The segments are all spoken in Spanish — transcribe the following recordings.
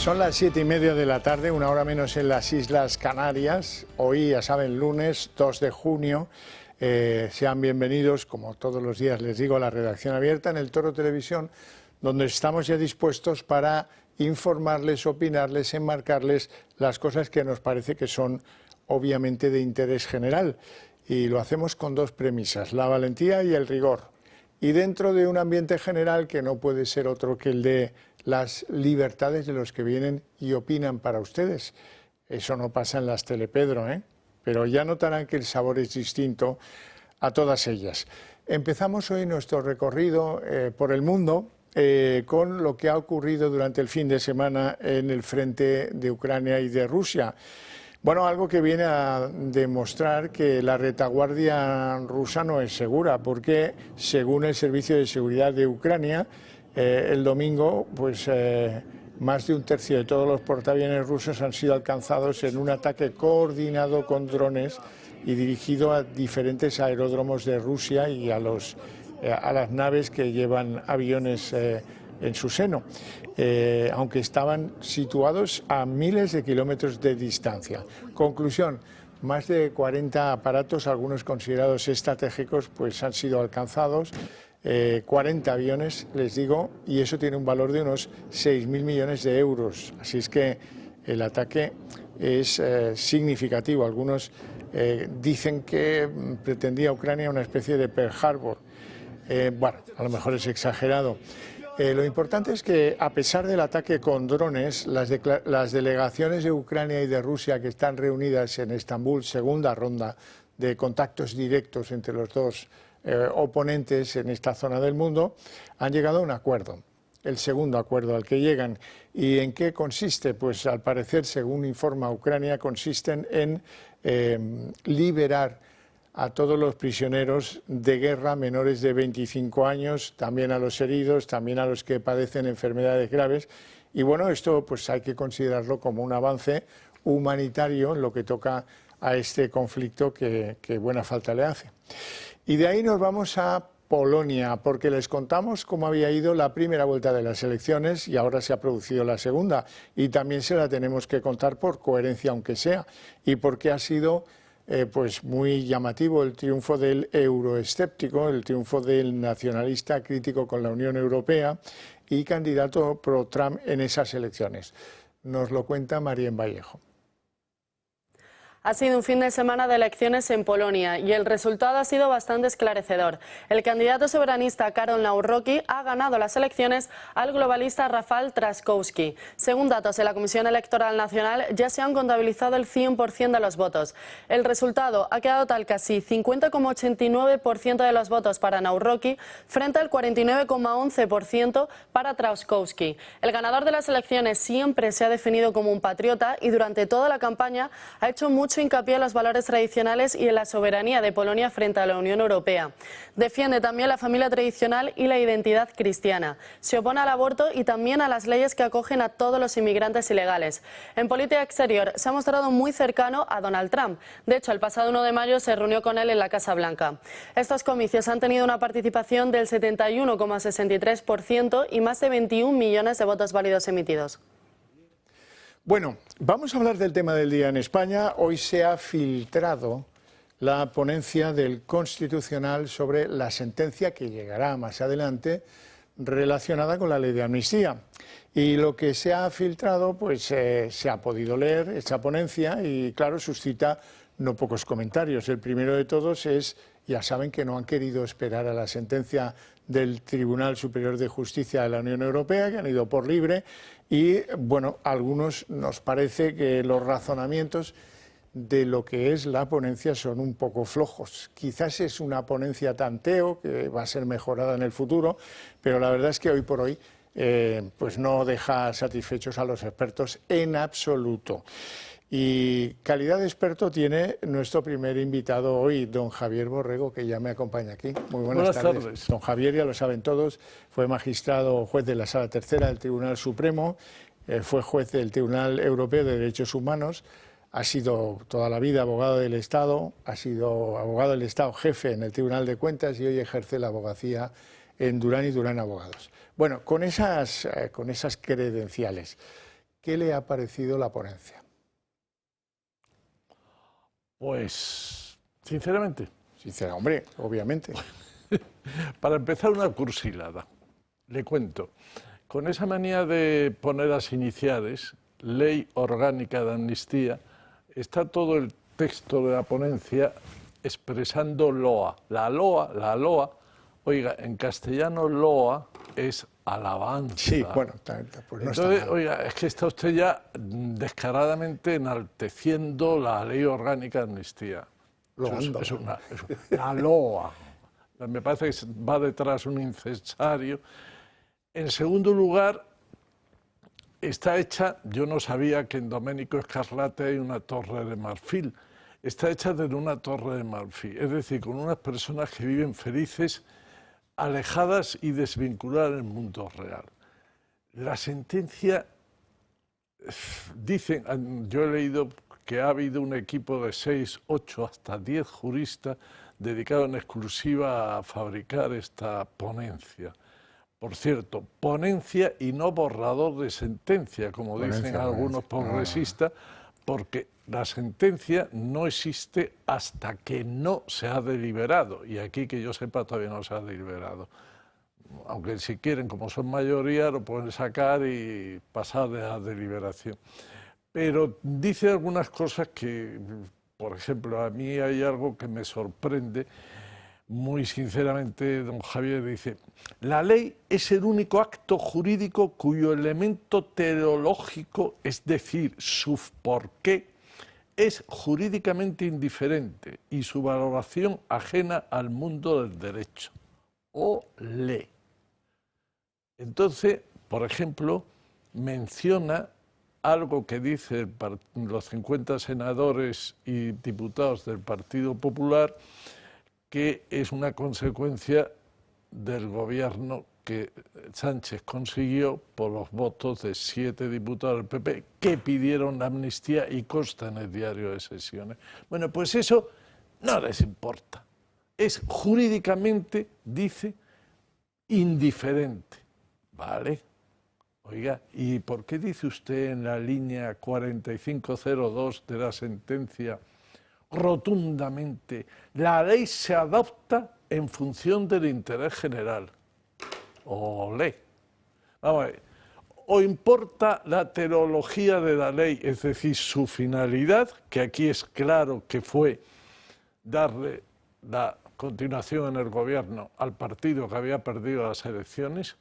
Son las 7:30 de la tarde, una hora menos en las Islas Canarias. Hoy, ya saben, lunes 2 de junio. Sean bienvenidos, como todos los días les digo, a la redacción abierta en El Toro Televisión, donde estamos ya dispuestos para informarles, opinarles, enmarcarles las cosas que nos parece que son obviamente de interés general. Y lo hacemos con dos premisas, la valentía y el rigor. Y dentro de un ambiente general que no puede ser otro que el de las libertades de los que vienen y opinan para ustedes. Eso no pasa en las Telepedro, pero ya notarán que el sabor es distinto a todas ellas. Empezamos hoy nuestro recorrido por el mundo con lo que ha ocurrido durante el fin de semana en el frente de Ucrania y de Rusia. Bueno, algo que viene a demostrar que la retaguardia rusa no es segura, porque según el Servicio de Seguridad de Ucrania, el domingo, pues más de un tercio de todos los portaaviones rusos han sido alcanzados en un ataque coordinado con drones y dirigido a diferentes aeródromos de Rusia y a las naves que llevan aviones en su seno, aunque estaban situados a miles de kilómetros de distancia. Conclusión, más de 40 aparatos, algunos considerados estratégicos, pues han sido alcanzados, 40 aviones, les digo, y eso tiene un valor de unos 6.000 millones de euros. Así es que el ataque es significativo. Algunos dicen que pretendía Ucrania una especie de Pearl Harbor. Bueno, a lo mejor es exagerado. Lo importante es que, a pesar del ataque con drones, las delegaciones de Ucrania y de Rusia que están reunidas en Estambul, segunda ronda de contactos directos entre los dos oponentes en esta zona del mundo, han llegado a un acuerdo, el segundo acuerdo al que llegan. ¿Y en qué consiste? Pues al parecer, según informa Ucrania, consisten en liberar a todos los prisioneros de guerra menores de 25 años, también a los heridos, también a los que padecen enfermedades graves. Y bueno, esto pues hay que considerarlo como un avance humanitario en lo que toca a este conflicto que buena falta le hace. Y de ahí nos vamos a Polonia, porque les contamos cómo había ido la primera vuelta de las elecciones y ahora se ha producido la segunda. Y también se la tenemos que contar por coherencia, aunque sea, y porque ha sido pues muy llamativo el triunfo del euroescéptico, el triunfo del nacionalista crítico con la Unión Europea y candidato pro-Trump en esas elecciones. Nos lo cuenta Marien Vallejo. Ha sido un fin de semana de elecciones en Polonia y el resultado ha sido bastante esclarecedor. El candidato soberanista Karol Nawrocki ha ganado las elecciones al globalista Rafał Trzaskowski. Según datos de la Comisión Electoral Nacional, ya se han contabilizado el 100% de los votos. El resultado ha quedado tal casi 50,89% de los votos para Nawrocki frente al 49,11% para Trzaskowski. El ganador de las elecciones siempre se ha definido como un patriota y durante toda la campaña ha hecho mucho hincapié en los valores tradicionales y en la soberanía de Polonia frente a la Unión Europea. Defiende también la familia tradicional y la identidad cristiana. Se opone al aborto y también a las leyes que acogen a todos los inmigrantes ilegales. En política exterior se ha mostrado muy cercano a Donald Trump. De hecho, el pasado 1 de mayo se reunió con él en la Casa Blanca. Estos comicios han tenido una participación del 71,63% y más de 21 millones de votos válidos emitidos. Bueno, vamos a hablar del tema del día en España. Hoy se ha filtrado la ponencia del Constitucional sobre la sentencia que llegará más adelante relacionada con la ley de amnistía. Y lo que se ha filtrado, pues se ha podido leer esa ponencia y, claro, suscita no pocos comentarios. El primero de todos es, ya saben que no han querido esperar a la sentencia del Tribunal Superior de Justicia de la Unión Europea, que han ido por libre, y bueno, a algunos nos parece que los razonamientos de lo que es la ponencia son un poco flojos. Quizás es una ponencia tanteo que va a ser mejorada en el futuro, pero la verdad es que hoy por hoy pues no deja satisfechos a los expertos en absoluto. Y calidad de experto tiene nuestro primer invitado hoy, don Javier Borrego, que ya me acompaña aquí. Muy buenas tardes. Don Javier, ya lo saben todos, fue magistrado, juez de la Sala Tercera del Tribunal Supremo, fue juez del Tribunal Europeo de Derechos Humanos, ha sido toda la vida abogado del Estado, ha sido abogado del Estado jefe en el Tribunal de Cuentas y hoy ejerce la abogacía en Durán y Durán Abogados. Bueno, con esas credenciales, ¿Qué le ha parecido la ponencia? Pues, sinceramente. Hombre, obviamente. Para empezar, una cursilada. Le cuento. Con esa manía de poner las iniciales, Ley Orgánica de Amnistía, está todo el texto de la ponencia expresando loa. La loa, oiga, en castellano loa es alabanza. Sí, bueno, pues no entonces, está mal. oiga, es que está usted ya descaradamente enalteciendo la Ley Orgánica de Amnistía. La loa. Me parece que va detrás un incensario. En segundo lugar, está hecha, yo no sabía que en Domenico Scarlatti hay una torre de marfil. Está hecha desde una torre de marfil, es decir, con unas personas que viven felices, alejadas y desvinculadas del mundo real. La sentencia, dicen, yo he leído que ha habido un equipo de 6, 8, hasta 10 juristas dedicado en exclusiva a fabricar esta ponencia. Por cierto, ponencia y no borrador de sentencia, como dicen algunos progresistas, porque la sentencia no existe hasta que no se ha deliberado, y aquí que yo sepa todavía no se ha deliberado. Aunque si quieren, como son mayoría, lo pueden sacar y pasar de la deliberación. Pero dice algunas cosas que, por ejemplo, a mí hay algo que me sorprende. Muy sinceramente, don Javier dice, la ley es el único acto jurídico cuyo elemento teleológico, es decir, su porqué, es jurídicamente indiferente y su valoración ajena al mundo del derecho. Olé. Entonces, por ejemplo, menciona algo que dicen los 50 senadores y diputados del Partido Popular, que es una consecuencia del gobierno que Sánchez consiguió por los votos de 7 diputados del PP que pidieron la amnistía y consta en el diario de sesiones. Bueno, pues eso no les importa. Es jurídicamente, dice, indiferente. ¿Vale? Oiga, ¿y por qué dice usted en la línea 4502 de la sentencia rotundamente, la ley se adopta en función del interés general? Olé. Vamos a ver. O importa la teleología de la ley, es decir, su finalidad, que aquí es claro que fue darle la continuación en el gobierno al partido que había perdido las elecciones,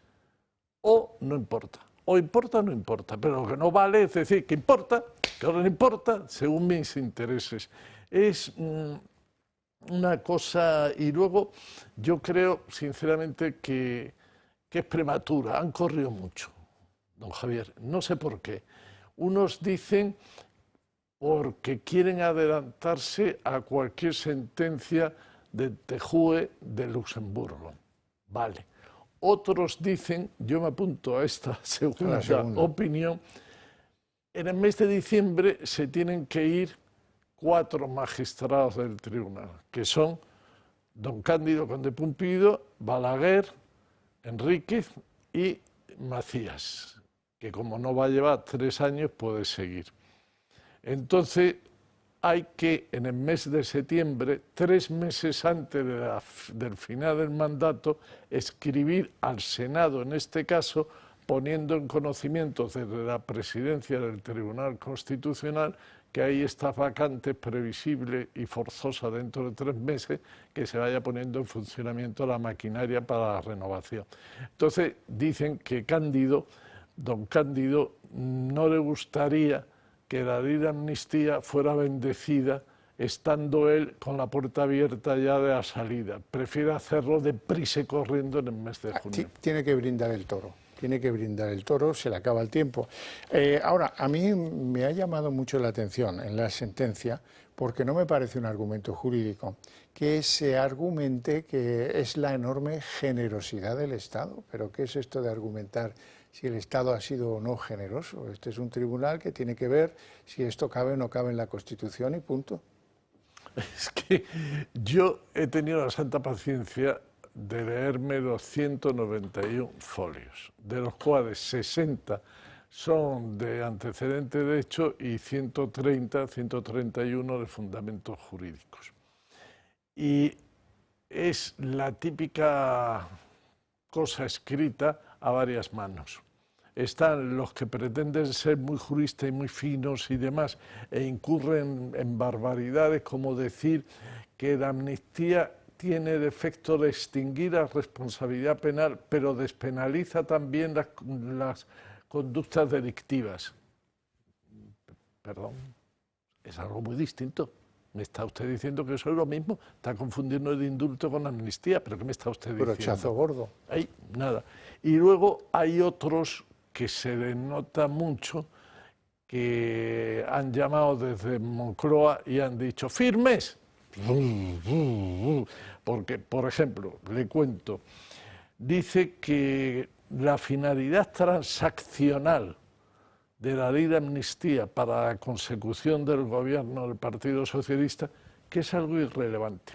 o no importa. O importa o no importa, pero lo que no vale es decir que importa, que ahora no importa, según mis intereses. Es una cosa, y luego yo creo sinceramente que es prematura, han corrido mucho, don Javier, no sé por qué. Unos dicen porque quieren adelantarse a cualquier sentencia de TJUE de Luxemburgo, vale. Otros dicen, yo me apunto a esta segunda opinión, en el mes de diciembre se tienen que ir 4 magistrados del tribunal, que son don Cándido Conde Pumpido, Balaguer, Enríquez y Macías, que como no va a llevar 3 años puede seguir. Entonces hay que, en el mes de septiembre, 3 meses antes del final del mandato, escribir al Senado, en este caso, poniendo en conocimiento desde la presidencia del Tribunal Constitucional que hay esta vacante previsible y forzosa dentro de 3 meses, que se vaya poniendo en funcionamiento la maquinaria para la renovación. Entonces dicen que don Cándido, no le gustaría que la ley de amnistía fuera bendecida estando él con la puerta abierta ya de la salida. Prefiere hacerlo deprisa y corriendo en el mes de junio. Tiene que brindar el toro. Tiene que brindar el toro, se le acaba el tiempo. Ahora, a mí me ha llamado mucho la atención en la sentencia, porque no me parece un argumento jurídico, que se argumente que es la enorme generosidad del Estado. ¿Pero qué es esto de argumentar si el Estado ha sido o no generoso? Este es un tribunal que tiene que ver si esto cabe o no cabe en la Constitución y punto. Es que yo he tenido la santa paciencia de leerme los 191 folios, de los cuales 60 son de antecedente de hecho y 130, 131 de fundamentos jurídicos. Y es la típica cosa escrita a varias manos. Están los que pretenden ser muy juristas y muy finos y demás, e incurren en barbaridades como decir que la amnistía tiene el efecto de extinguir la responsabilidad penal, pero despenaliza también las conductas delictivas. Perdón, es algo muy distinto. Me está usted diciendo que eso es lo mismo, está confundiendo el indulto con amnistía, pero ¿qué me está usted diciendo? Brochazo gordo. Ahí, nada. Y luego hay otros que se denota mucho, que han llamado desde Moncloa y han dicho firmes. Porque, por ejemplo, le cuento, dice que la finalidad transaccional de la ley de amnistía para la consecución del gobierno del Partido Socialista, que es algo irrelevante.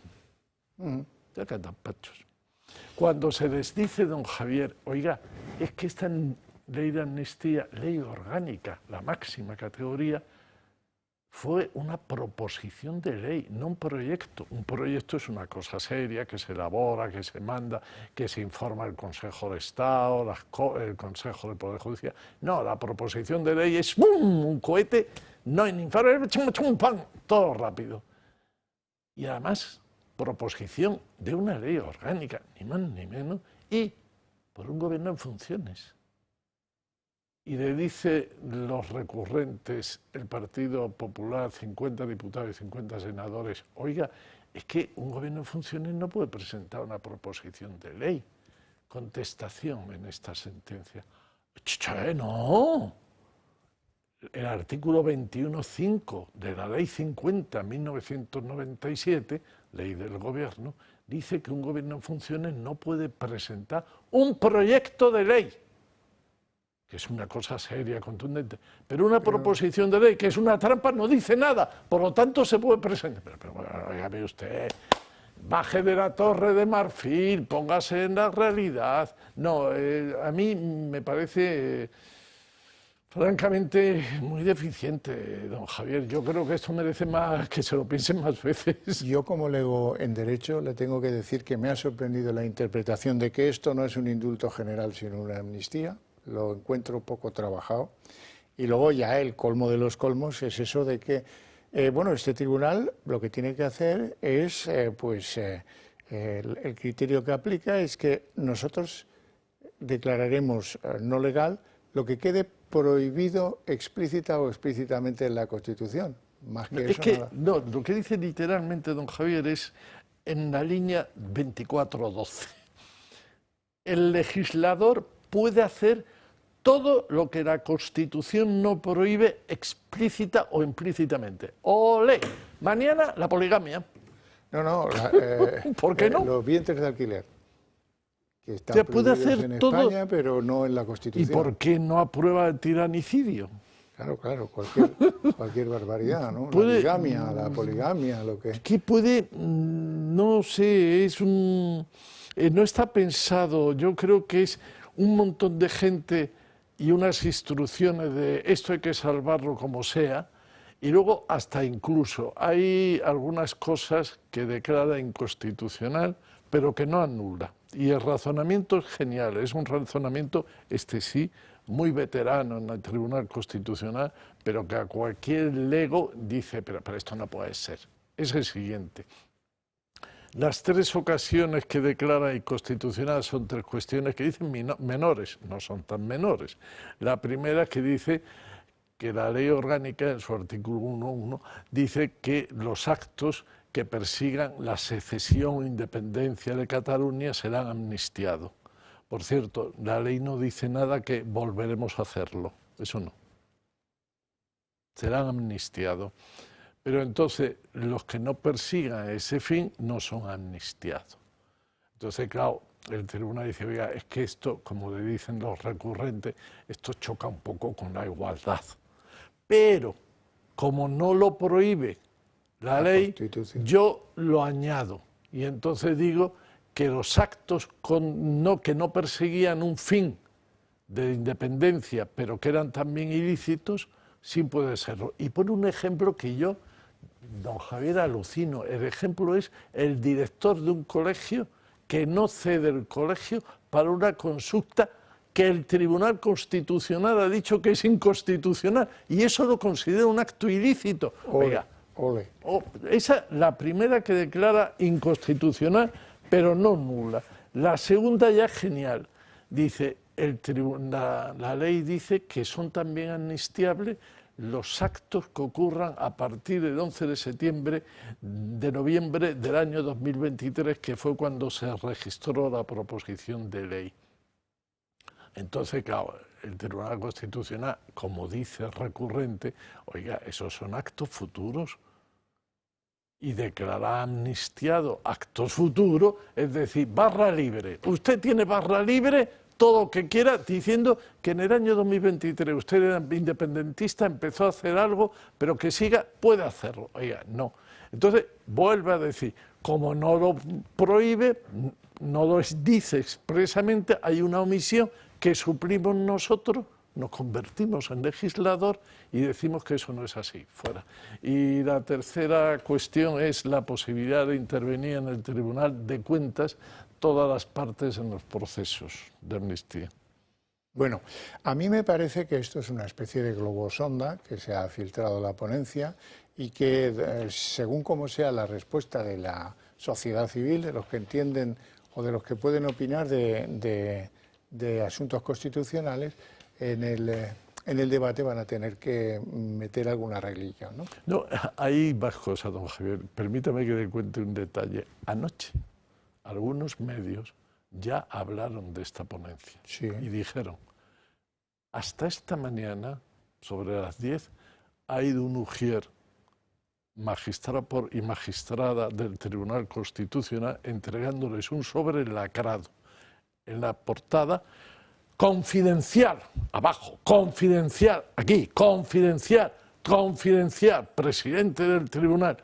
Ya cantan pachos. Cuando se les dice, don Javier, oiga, es que esta ley de amnistía, ley orgánica, la máxima categoría, fue una proposición de ley, no un proyecto. Un proyecto es una cosa seria que se elabora, que se manda, que se informa el Consejo de Estado, el Consejo de Poder Judicial. No, la proposición de ley es ¡bum!, un cohete, no hay ni informe, chum, chum, pam, todo rápido. Y además, proposición de una ley orgánica, ni más ni menos, y por un gobierno en funciones. Y le dice los recurrentes, el Partido Popular, 50 diputados y 50 senadores, oiga, es que un gobierno en funciones no puede presentar una proposición de ley. Contestación en esta sentencia. No. El artículo 21.5 de la Ley 50/1997, ley del gobierno, dice que un gobierno en funciones no puede presentar un proyecto de ley, que es una cosa seria, contundente, pero una proposición de ley, que es una trampa, no dice nada, por lo tanto se puede presentar. Pero oígame usted, baje de la Torre de Marfil, póngase en la realidad. No, a mí me parece francamente muy deficiente, don Javier. Yo creo que esto merece más que se lo piensen más veces. Yo, como lego en Derecho, le tengo que decir que me ha sorprendido la interpretación de que esto no es un indulto general, sino una amnistía. Lo encuentro poco trabajado. Y luego ya el colmo de los colmos es eso de que, bueno, este tribunal lo que tiene que hacer es, el criterio que aplica es que nosotros declararemos no legal lo que quede prohibido explícita o explícitamente en la Constitución. Más que es eso, que, nada. no, lo que dice literalmente don Javier es en la línea 24.12. El legislador puede hacer todo lo que la Constitución no prohíbe explícita o implícitamente. ¡Olé! Mañana la poligamia. No, ¿Por qué no? Los vientres de alquiler, que están Se puede prohibidos hacer en todo. España, pero no en la ¿Y Constitución. por qué no aprueba el tiranicidio? Claro, cualquier barbaridad, ¿no? Puede- La poligamia, lo que... ¿Qué puede? No sé, no está pensado. Yo creo que es un montón de gente y unas instrucciones de esto hay que salvarlo como sea, y luego hasta incluso hay algunas cosas que declara inconstitucional, pero que no anula. Y el razonamiento es genial, es un razonamiento, sí, muy veterano en el Tribunal Constitucional, pero que a cualquier lego dice, pero esto no puede ser. Es el siguiente. Las tres ocasiones que declara inconstitucional son tres cuestiones que dicen menores, no son tan menores. La primera que dice que la ley orgánica, en su artículo 1.1, dice que los actos que persigan la secesión o independencia de Cataluña serán amnistiados. Por cierto, la ley no dice nada que volveremos a hacerlo, eso no. Serán amnistiados. Pero entonces los que no persigan ese fin no son amnistiados. Entonces, claro, el tribunal dice, oiga, es que esto, como le dicen los recurrentes, esto choca un poco con la igualdad. Pero, como no lo prohíbe la ley, yo lo añado. Y entonces digo que los actos que no perseguían un fin de independencia, pero que eran también ilícitos, sí puede serlo. Y pone un ejemplo que yo, don Javier, alucino. El ejemplo es el director de un colegio que no cede el colegio para una consulta que el Tribunal Constitucional ha dicho que es inconstitucional, y eso lo considera un acto ilícito. Oiga, esa la primera que declara inconstitucional, pero no nula. La segunda ya es genial. Dice, la ley dice que son también amnistiables los actos que ocurran a partir del 11 de noviembre del año 2023, que fue cuando se registró la proposición de ley. Entonces, claro, el Tribunal Constitucional, como dice recurrente, oiga, esos son actos futuros. Y declarar amnistiado actos futuros, es decir, barra libre. Usted tiene barra libre todo lo que quiera, diciendo que en el año 2023 usted era independentista, empezó a hacer algo, pero que siga, puede hacerlo. Oiga, no. Entonces, vuelve a decir, como no lo prohíbe, no lo dice expresamente, hay una omisión que suplimos nosotros, nos convertimos en legislador y decimos que eso no es así, fuera. Y la tercera cuestión es la posibilidad de intervenir en el Tribunal de Cuentas todas las partes en los procesos de amnistía. Bueno, a mí me parece que esto es una especie de globosonda que se ha filtrado a la ponencia y que, según como sea la respuesta de la sociedad civil, de los que entienden o de los que pueden opinar de asuntos constitucionales, en el debate van a tener que meter alguna reglilla, ¿no? No, hay más cosas, don Javier. Permítame que le cuente un detalle. Anoche, algunos medios ya hablaron de esta ponencia, sí, y dijeron, hasta esta mañana, sobre las 10, ha ido un ujier, magistrado y magistrada del Tribunal Constitucional, entregándoles un sobre lacrado. En la portada, confidencial, abajo, confidencial, aquí, confidencial, confidencial, presidente del tribunal.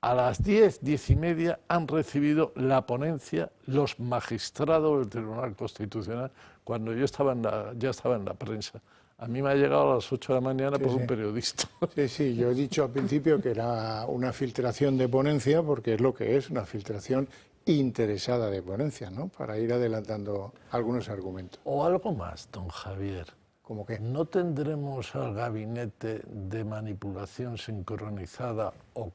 A las 10, 10:30 han recibido la ponencia los magistrados del Tribunal Constitucional, cuando yo ya estaba en la prensa. A mí me ha llegado a las 8 de la mañana por un periodista. Sí, yo he dicho al principio que era una filtración de ponencia, porque es lo que es, una filtración interesada de ponencia, ¿no? Para ir adelantando algunos argumentos. O algo más, don Javier. ¿Cómo qué? ¿No tendremos al gabinete de manipulación sincronizada o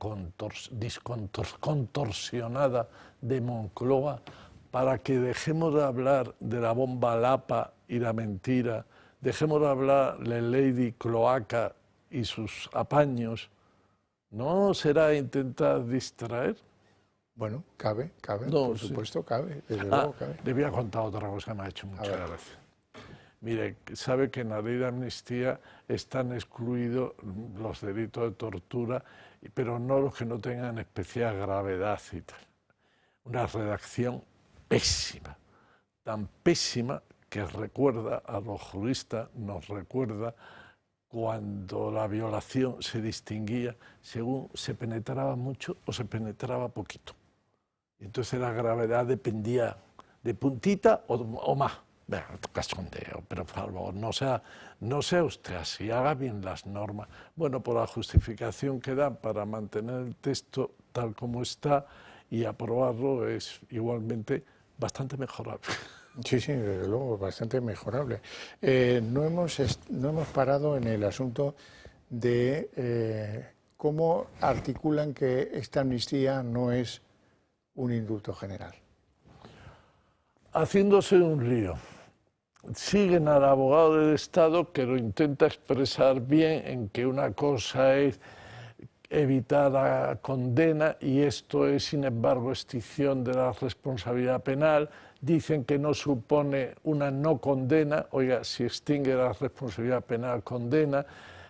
contorsionada de Moncloa para que dejemos de hablar de la bomba Lapa y la mentira, dejemos de hablar de Lady Cloaca y sus apaños? ¿No será intentar distraer? Bueno, cabe, no, por supuesto, cabe, desde luego cabe. Le voy a contar otra cosa que me ha hecho mucha gracia. Mire, sabe que en la ley de amnistía están excluidos los delitos de tortura, pero no los que no tengan especial gravedad y tal. Una redacción pésima, tan pésima que recuerda a los juristas, nos recuerda cuando la violación se distinguía según se penetraba mucho o se penetraba poquito. Entonces la gravedad dependía de puntita o más. Bueno, cachondeo, pero por favor, no sea usted así, haga bien las normas. Bueno, por la justificación que dan para mantener el texto tal como está y aprobarlo es igualmente bastante mejorable. Sí, desde luego, bastante mejorable. No hemos parado en el asunto de cómo articulan que esta amnistía no es un indulto general. Haciéndose un lío. Siguen al abogado del Estado que lo intenta expresar bien en que una cosa es evitar la condena y esto es, sin embargo, extinción de la responsabilidad penal. Dicen que no supone una no condena, oiga, si extingue la responsabilidad penal, condena.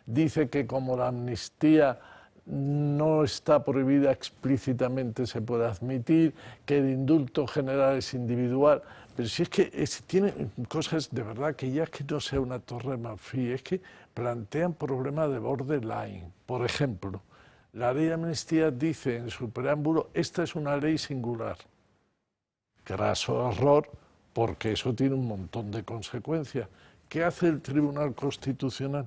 Dice que como la amnistía no está prohibida explícitamente, se puede admitir, que el indulto general es individual. Pero si es que tiene cosas de verdad que ya es que no sea una torre de marfil, es que plantean problemas de borderline. Por ejemplo, la ley de amnistía dice en su preámbulo, esta es una ley singular. Graso error, porque eso tiene un montón de consecuencias. ¿qué hace el Tribunal Constitucional?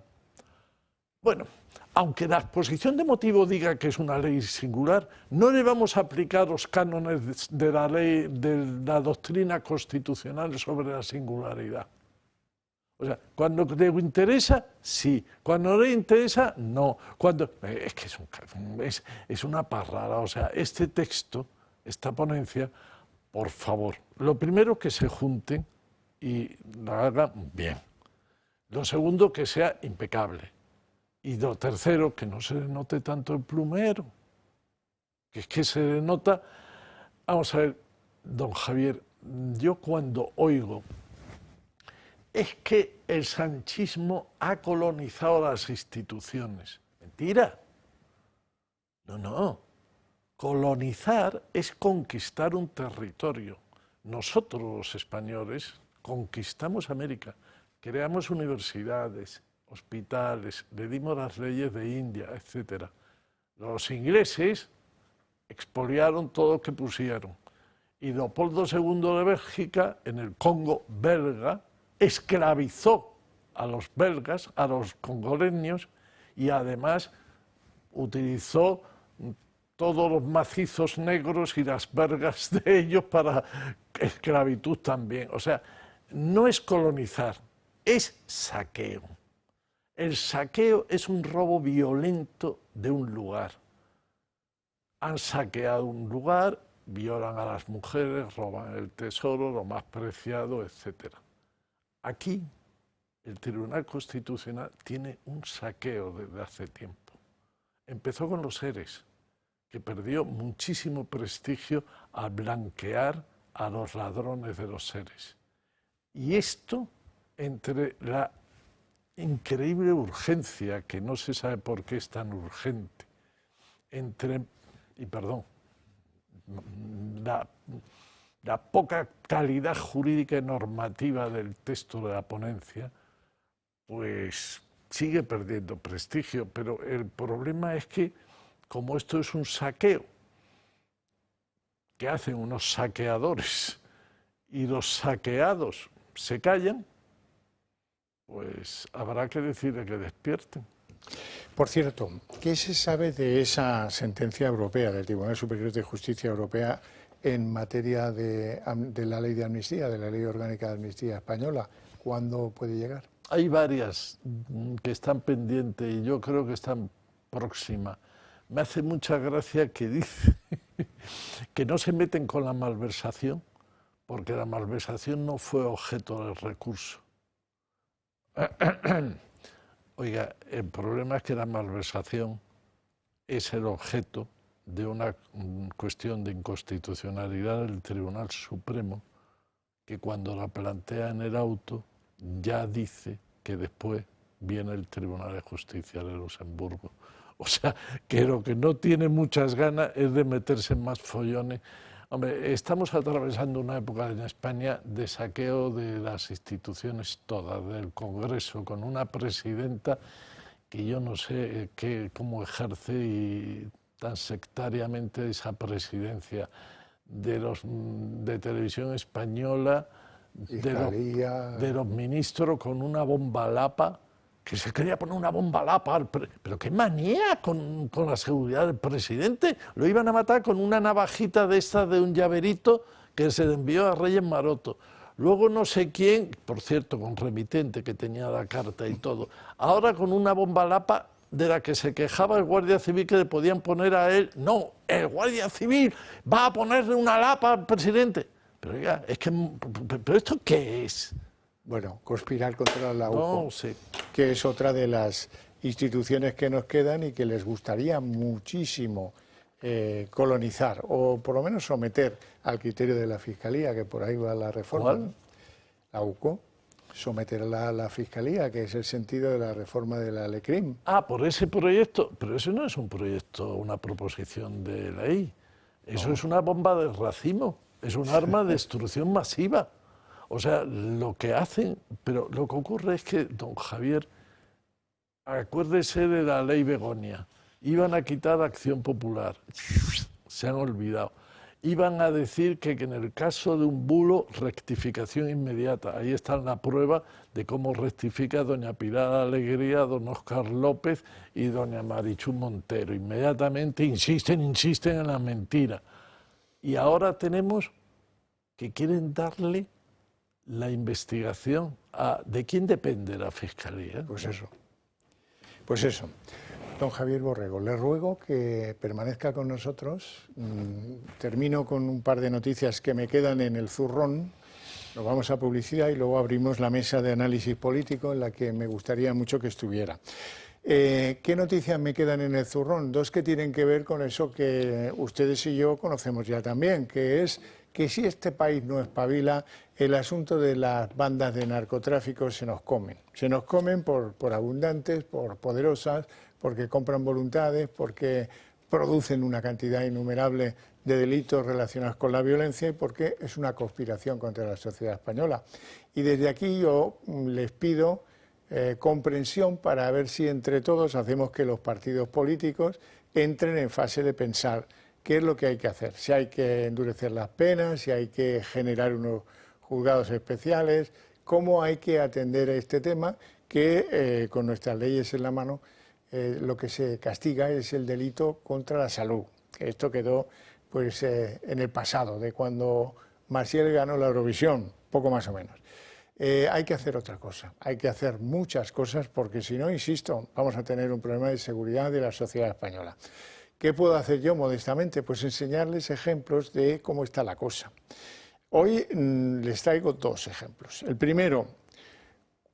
Bueno, aunque la exposición de motivo diga que es una ley singular, no le vamos a aplicar los cánones de la ley, de la doctrina constitucional sobre la singularidad. O sea, cuando le interesa, sí. Cuando no le interesa, no. Es que es una parrada. O sea, este texto, esta ponencia, por favor, lo primero que se junten y lo hagan bien. Lo segundo, que sea impecable. Y lo tercero, que no se le note tanto el plumero. Que es que se le nota... Vamos a ver, don Javier, yo cuando oigo... es que el sanchismo ha colonizado las instituciones. Mentira. No. Colonizar es conquistar un territorio. Nosotros, los españoles, conquistamos América, creamos universidades, hospitales, le dimos las leyes de India, etc. Los ingleses expoliaron todo lo que pusieron. Y Leopoldo II de Bélgica, en el Congo belga, esclavizó a los belgas, a los congoleños, y además utilizó todos los macizos negros y las vergas de ellos para esclavitud también. O sea, no es colonizar, es saqueo. El saqueo es un robo violento de un lugar. Han saqueado un lugar, violan a las mujeres, roban el tesoro, lo más preciado, etc. Aquí, el Tribunal Constitucional tiene un saqueo desde hace tiempo. Empezó con los seres, que perdió muchísimo prestigio al blanquear a los ladrones de los seres. Y esto, entre la increíble urgencia, que no se sabe por qué es tan urgente, la poca calidad jurídica y normativa del texto de la ponencia, pues sigue perdiendo prestigio. Pero el problema es que, como esto es un saqueo, que hacen unos saqueadores y los saqueados se callan, pues habrá que decirle que despierten. Por cierto, ¿qué se sabe de esa sentencia europea del Tribunal Superior de Justicia Europea en materia de la ley de amnistía, de la ley orgánica de amnistía española? ¿Cuándo puede llegar? Hay varias que están pendientes y yo creo que están próximas. Me hace mucha gracia que dice que no se meten con la malversación, porque la malversación no fue objeto del recurso. Oiga, el problema es que la malversación es el objeto de una cuestión de inconstitucionalidad del Tribunal Supremo, que cuando la plantea en el auto ya dice que después viene el Tribunal de Justicia de Luxemburgo. O sea, que lo que no tiene muchas ganas es de meterse en más follones. Hombre, estamos atravesando una época en España de saqueo de las instituciones todas, del Congreso, con una presidenta que yo no sé cómo ejerce y tan sectariamente esa presidencia, de Televisión Española, de los ministros con una bomba lapa, que se quería poner una bomba lapa, pero qué manía con la seguridad del presidente. Lo iban a matar con una navajita de esta, de un llaverito que se le envió a Reyes Maroto. Luego no sé quién, por cierto, con remitente que tenía la carta y todo, ahora con una bomba lapa de la que se quejaba el Guardia Civil que le podían poner a él. No, el Guardia Civil va a ponerle una lapa al presidente. Pero ya, es que, ¿pero esto qué es? Bueno, conspirar contra la UCO, no, sí, que es otra de las instituciones que nos quedan y que les gustaría muchísimo colonizar, o por lo menos someter al criterio de la Fiscalía, que por ahí va la reforma. ¿Cuál? La UCO, someterla a la Fiscalía, que es el sentido de la reforma de la LECRIM. Ah, por ese proyecto, pero eso no es un proyecto, una proposición de ley, eso es una bomba de racimo, es un arma de destrucción masiva. O sea, lo que hacen, pero lo que ocurre es que, don Javier, acuérdese de la ley Begoña, iban a quitar Acción Popular, se han olvidado. iban a decir que en el caso de un bulo, rectificación inmediata. Ahí está la prueba de cómo rectifica doña Pilar Alegría, don Óscar López y doña Marichu Montero. Inmediatamente insisten en la mentira. Y ahora tenemos que quieren darle la investigación a... ¿De quién depende la Fiscalía? Pues eso. Pues eso. Don Javier Borrego, le ruego que permanezca con nosotros. Termino con un par de noticias que me quedan en el zurrón. Nos vamos a publicidad y luego abrimos la mesa de análisis político en la que me gustaría mucho que estuviera. ¿Qué noticias me quedan en el zurrón? Dos que tienen que ver con eso que ustedes y yo conocemos ya también, que es que si este país no espabila, el asunto de las bandas de narcotráfico se nos comen. Se nos comen por abundantes, por poderosas, porque compran voluntades, porque producen una cantidad innumerable de delitos relacionados con la violencia y porque es una conspiración contra la sociedad española. Y desde aquí yo les pido comprensión para ver si entre todos hacemos que los partidos políticos entren en fase de pensar qué es lo que hay que hacer, si hay que endurecer las penas, si hay que generar unos juzgados especiales, cómo hay que atender a este tema que con nuestras leyes en la mano lo que se castiga es el delito contra la salud. Esto quedó pues en el pasado, de cuando Maciel ganó la Eurovisión, poco más o menos. Hay que hacer otra cosa, hay que hacer muchas cosas porque si no, insisto, vamos a tener un problema de seguridad de la sociedad española. ¿Qué puedo hacer yo modestamente? Pues enseñarles ejemplos de cómo está la cosa. Hoy les traigo dos ejemplos. El primero,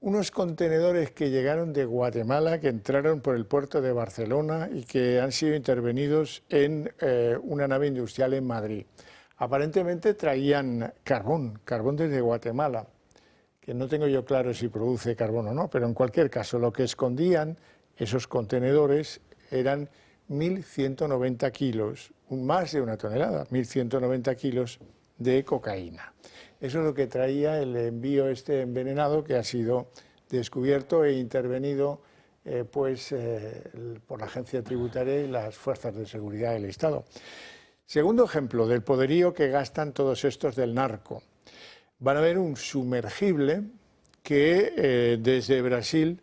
unos contenedores que llegaron de Guatemala, que entraron por el puerto de Barcelona y que han sido intervenidos en una nave industrial en Madrid. Aparentemente traían carbón desde Guatemala, que no tengo yo claro si produce carbón o no, pero en cualquier caso lo que escondían esos contenedores eran 1.190 kilos, más de una tonelada, 1.190 kilos de cocaína. Eso es lo que traía el envío este envenenado que ha sido descubierto e intervenido por la agencia tributaria y las fuerzas de seguridad del Estado. Segundo ejemplo del poderío que gastan todos estos del narco. Van a ver un sumergible que desde Brasil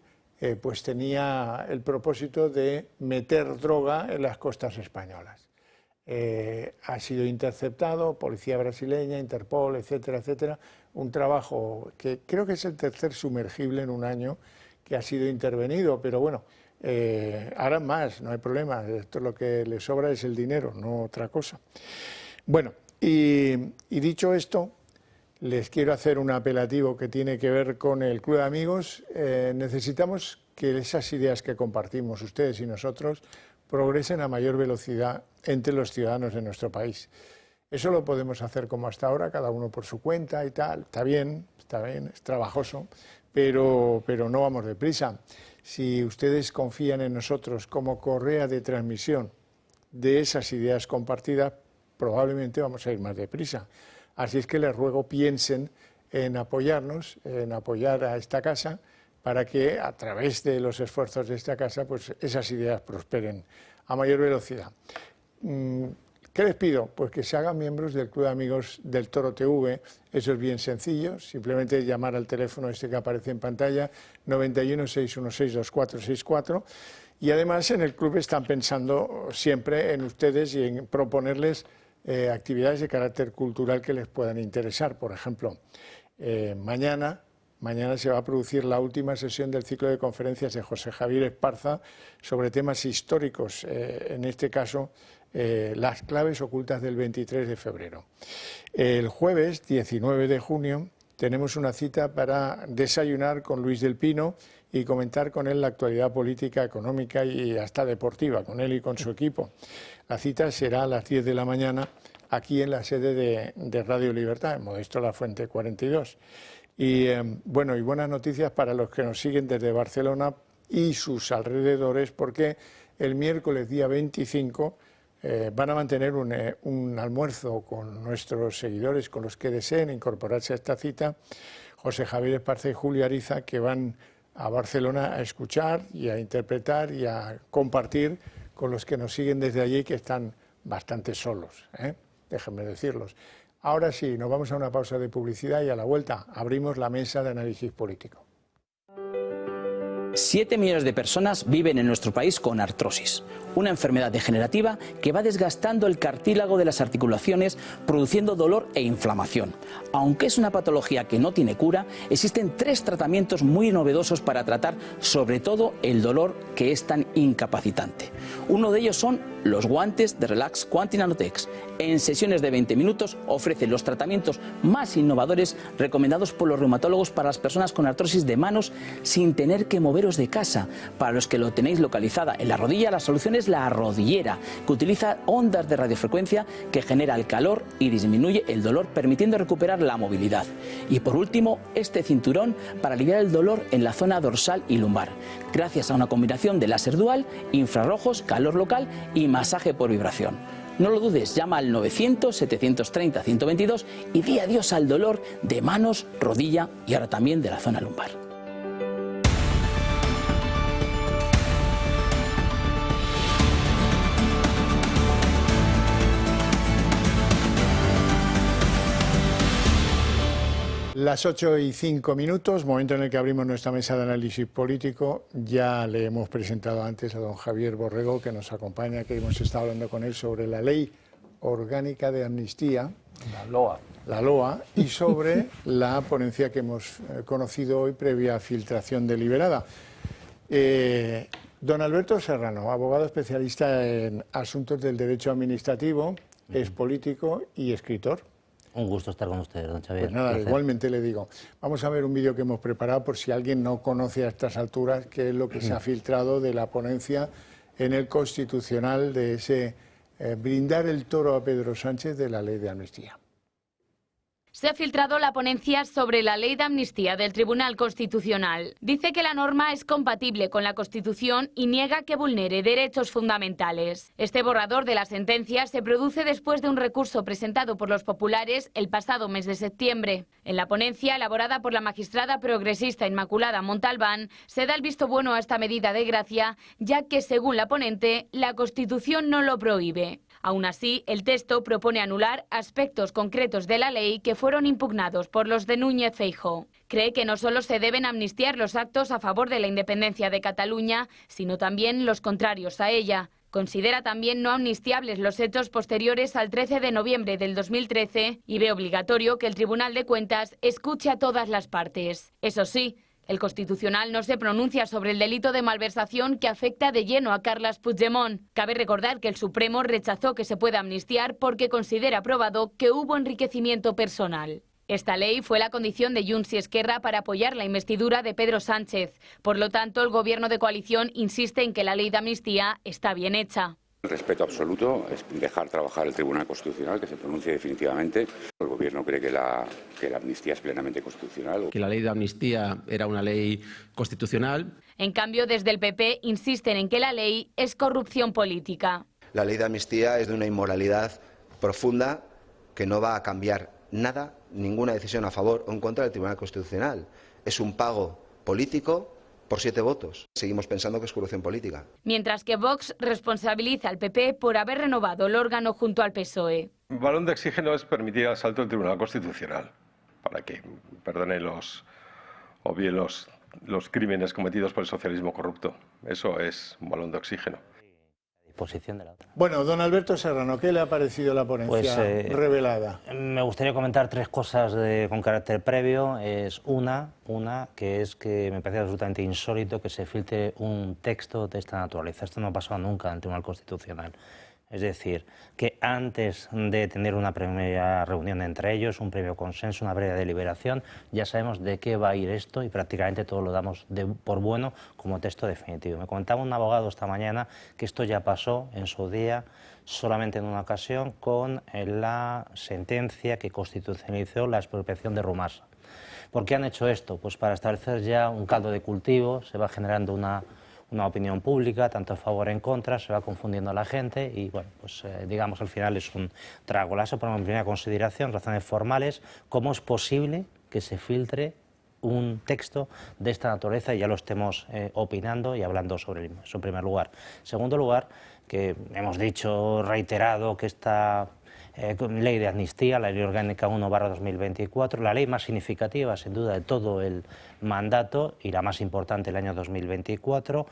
pues tenía el propósito de meter droga en las costas españolas. Ha sido interceptado, policía brasileña, Interpol, etcétera, etcétera. Un trabajo que creo que es el tercer sumergible en un año que ha sido intervenido, pero bueno, harán más, no hay problema. Esto lo que les sobra es el dinero, no otra cosa. Bueno, y dicho esto, les quiero hacer un apelativo que tiene que ver con el Club de Amigos. Necesitamos que esas ideas que compartimos ustedes y nosotros progresen a mayor velocidad entre los ciudadanos de nuestro país. Eso lo podemos hacer como hasta ahora, cada uno por su cuenta y tal. Está bien, es trabajoso, pero no vamos deprisa. Si ustedes confían en nosotros como correa de transmisión de esas ideas compartidas, probablemente vamos a ir más deprisa. Así es que les ruego piensen en apoyarnos, en apoyar a esta casa, para que a través de los esfuerzos de esta casa pues esas ideas prosperen a mayor velocidad. ¿Qué les pido? Pues que se hagan miembros del Club de Amigos del Toro TV. Eso es bien sencillo, simplemente llamar al teléfono este que aparece en pantalla, 91 616 2464. Y además en el club están pensando siempre en ustedes y en proponerles actividades de carácter cultural que les puedan interesar. Por ejemplo, mañana se va a producir la última sesión del ciclo de conferencias de José Javier Esparza sobre temas históricos, en este caso las claves ocultas del 23 de febrero. El jueves 19 de junio tenemos una cita para desayunar con Luis del Pino y comentar con él la actualidad política, económica y hasta deportiva, con él y con su equipo. La cita será a las 10 de la mañana aquí en la sede de Radio Libertad, en Modesto Lafuente 42. Y bueno, y buenas noticias para los que nos siguen desde Barcelona y sus alrededores, porque el miércoles día 25 van a mantener un almuerzo con nuestros seguidores, con los que deseen incorporarse a esta cita, José Javier Esparza y Julio Ariza, que van a Barcelona a escuchar y a interpretar y a compartir con los que nos siguen desde allí, que están bastante solos, déjenme decirlos. Ahora sí, nos vamos a una pausa de publicidad y a la vuelta abrimos la mesa de análisis político. 7 millones de personas viven en nuestro país con artrosis, una enfermedad degenerativa que va desgastando el cartílago de las articulaciones, produciendo dolor e inflamación. Aunque es una patología que no tiene cura, existen 3 tratamientos muy novedosos para tratar sobre todo el dolor que es tan incapacitante. Uno de ellos son los guantes de Relax Quanti Nanotex. En sesiones de 20 minutos ofrecen los tratamientos más innovadores recomendados por los reumatólogos para las personas con artrosis de manos sin tener que moveros de casa. Para los que lo tenéis localizada en la rodilla, la solución es la rodillera, que utiliza ondas de radiofrecuencia que genera el calor y disminuye el dolor, permitiendo recuperar la movilidad. Y por último, este cinturón para aliviar el dolor en la zona dorsal y lumbar, gracias a una combinación de láser dual, infrarrojos, calor local y masaje por vibración. No lo dudes, llama al 900-730-122 y di adiós al dolor de manos, rodilla y ahora también de la zona lumbar. Las 8:05, momento en el que abrimos nuestra mesa de análisis político. Ya le hemos presentado antes a don Javier Borrego, que nos acompaña, que hemos estado hablando con él sobre la Ley Orgánica de Amnistía, la LOA, y sobre la ponencia que hemos conocido hoy previa filtración deliberada. Don Alberto Serrano, abogado especialista en asuntos del derecho administrativo, es político y escritor. Un gusto estar con ustedes, don Xavier. Pues nada, igualmente le digo. Vamos a ver un vídeo que hemos preparado por si alguien no conoce a estas alturas qué es lo que se ha filtrado de la ponencia en el Constitucional de ese brindar el toro a Pedro Sánchez de la Ley de Amnistía. Se ha filtrado la ponencia sobre la Ley de Amnistía del Tribunal Constitucional. Dice que la norma es compatible con la Constitución y niega que vulnere derechos fundamentales. Este borrador de la sentencia se produce después de un recurso presentado por los populares el pasado mes de septiembre. En la ponencia, elaborada por la magistrada progresista Inmaculada Montalbán, se da el visto bueno a esta medida de gracia, ya que, según la ponente, la Constitución no lo prohíbe. Aún así, el texto propone anular aspectos concretos de la ley que fueron impugnados por los de Núñez Feijóo. Cree que no solo se deben amnistiar los actos a favor de la independencia de Cataluña, sino también los contrarios a ella. Considera también no amnistiables los hechos posteriores al 13 de noviembre del 2013 y ve obligatorio que el Tribunal de Cuentas escuche a todas las partes. Eso sí, el Constitucional no se pronuncia sobre el delito de malversación que afecta de lleno a Carles Puigdemont. Cabe recordar que el Supremo rechazó que se pueda amnistiar porque considera probado que hubo enriquecimiento personal. Esta ley fue la condición de Junts y Esquerra para apoyar la investidura de Pedro Sánchez. Por lo tanto, el gobierno de coalición insiste en que la ley de amnistía está bien hecha. El respeto absoluto es dejar trabajar el Tribunal Constitucional, que se pronuncie definitivamente. El Gobierno cree que la amnistía es plenamente constitucional. Que la ley de amnistía era una ley constitucional. En cambio, desde el PP insisten en que la ley es corrupción política. La ley de amnistía es de una inmoralidad profunda que no va a cambiar nada, ninguna decisión a favor o en contra del Tribunal Constitucional. Es un pago político por 7 votos. Seguimos pensando que es corrupción política. Mientras que Vox responsabiliza al PP por haber renovado el órgano junto al PSOE. Un balón de oxígeno es permitir el asalto del Tribunal Constitucional para que perdone los crímenes cometidos por el socialismo corrupto. Eso es un balón de oxígeno. Posición de la otra. Bueno, don Alberto Serrano, ¿qué le ha parecido la ponencia revelada? Me gustaría comentar 3 cosas con carácter previo. Es una que es que me parece absolutamente insólito que se filtre un texto de esta naturaleza. Esto no ha pasado nunca en el Tribunal Constitucional. Es decir, que antes de tener una primera reunión entre ellos, un previo consenso, una previa deliberación, ya sabemos de qué va a ir esto y prácticamente todo lo damos por bueno como texto definitivo. Me comentaba un abogado esta mañana que esto ya pasó en su día solamente en una ocasión con la sentencia que constitucionalizó la expropiación de Rumasa. ¿Por qué han hecho esto? Pues para establecer ya un caldo de cultivo, se va generando una opinión pública, tanto a favor como en contra, se va confundiendo a la gente y, bueno, pues digamos al final es un tragolazo. Por primera consideración, razones formales, ¿cómo es posible que se filtre un texto de esta naturaleza y ya lo estemos opinando y hablando sobre eso en primer lugar? En segundo lugar, que hemos dicho, reiterado, que esta ley de amnistía, la ley orgánica 1/2024, la ley más significativa sin duda de todo el mandato y la más importante el año 2024,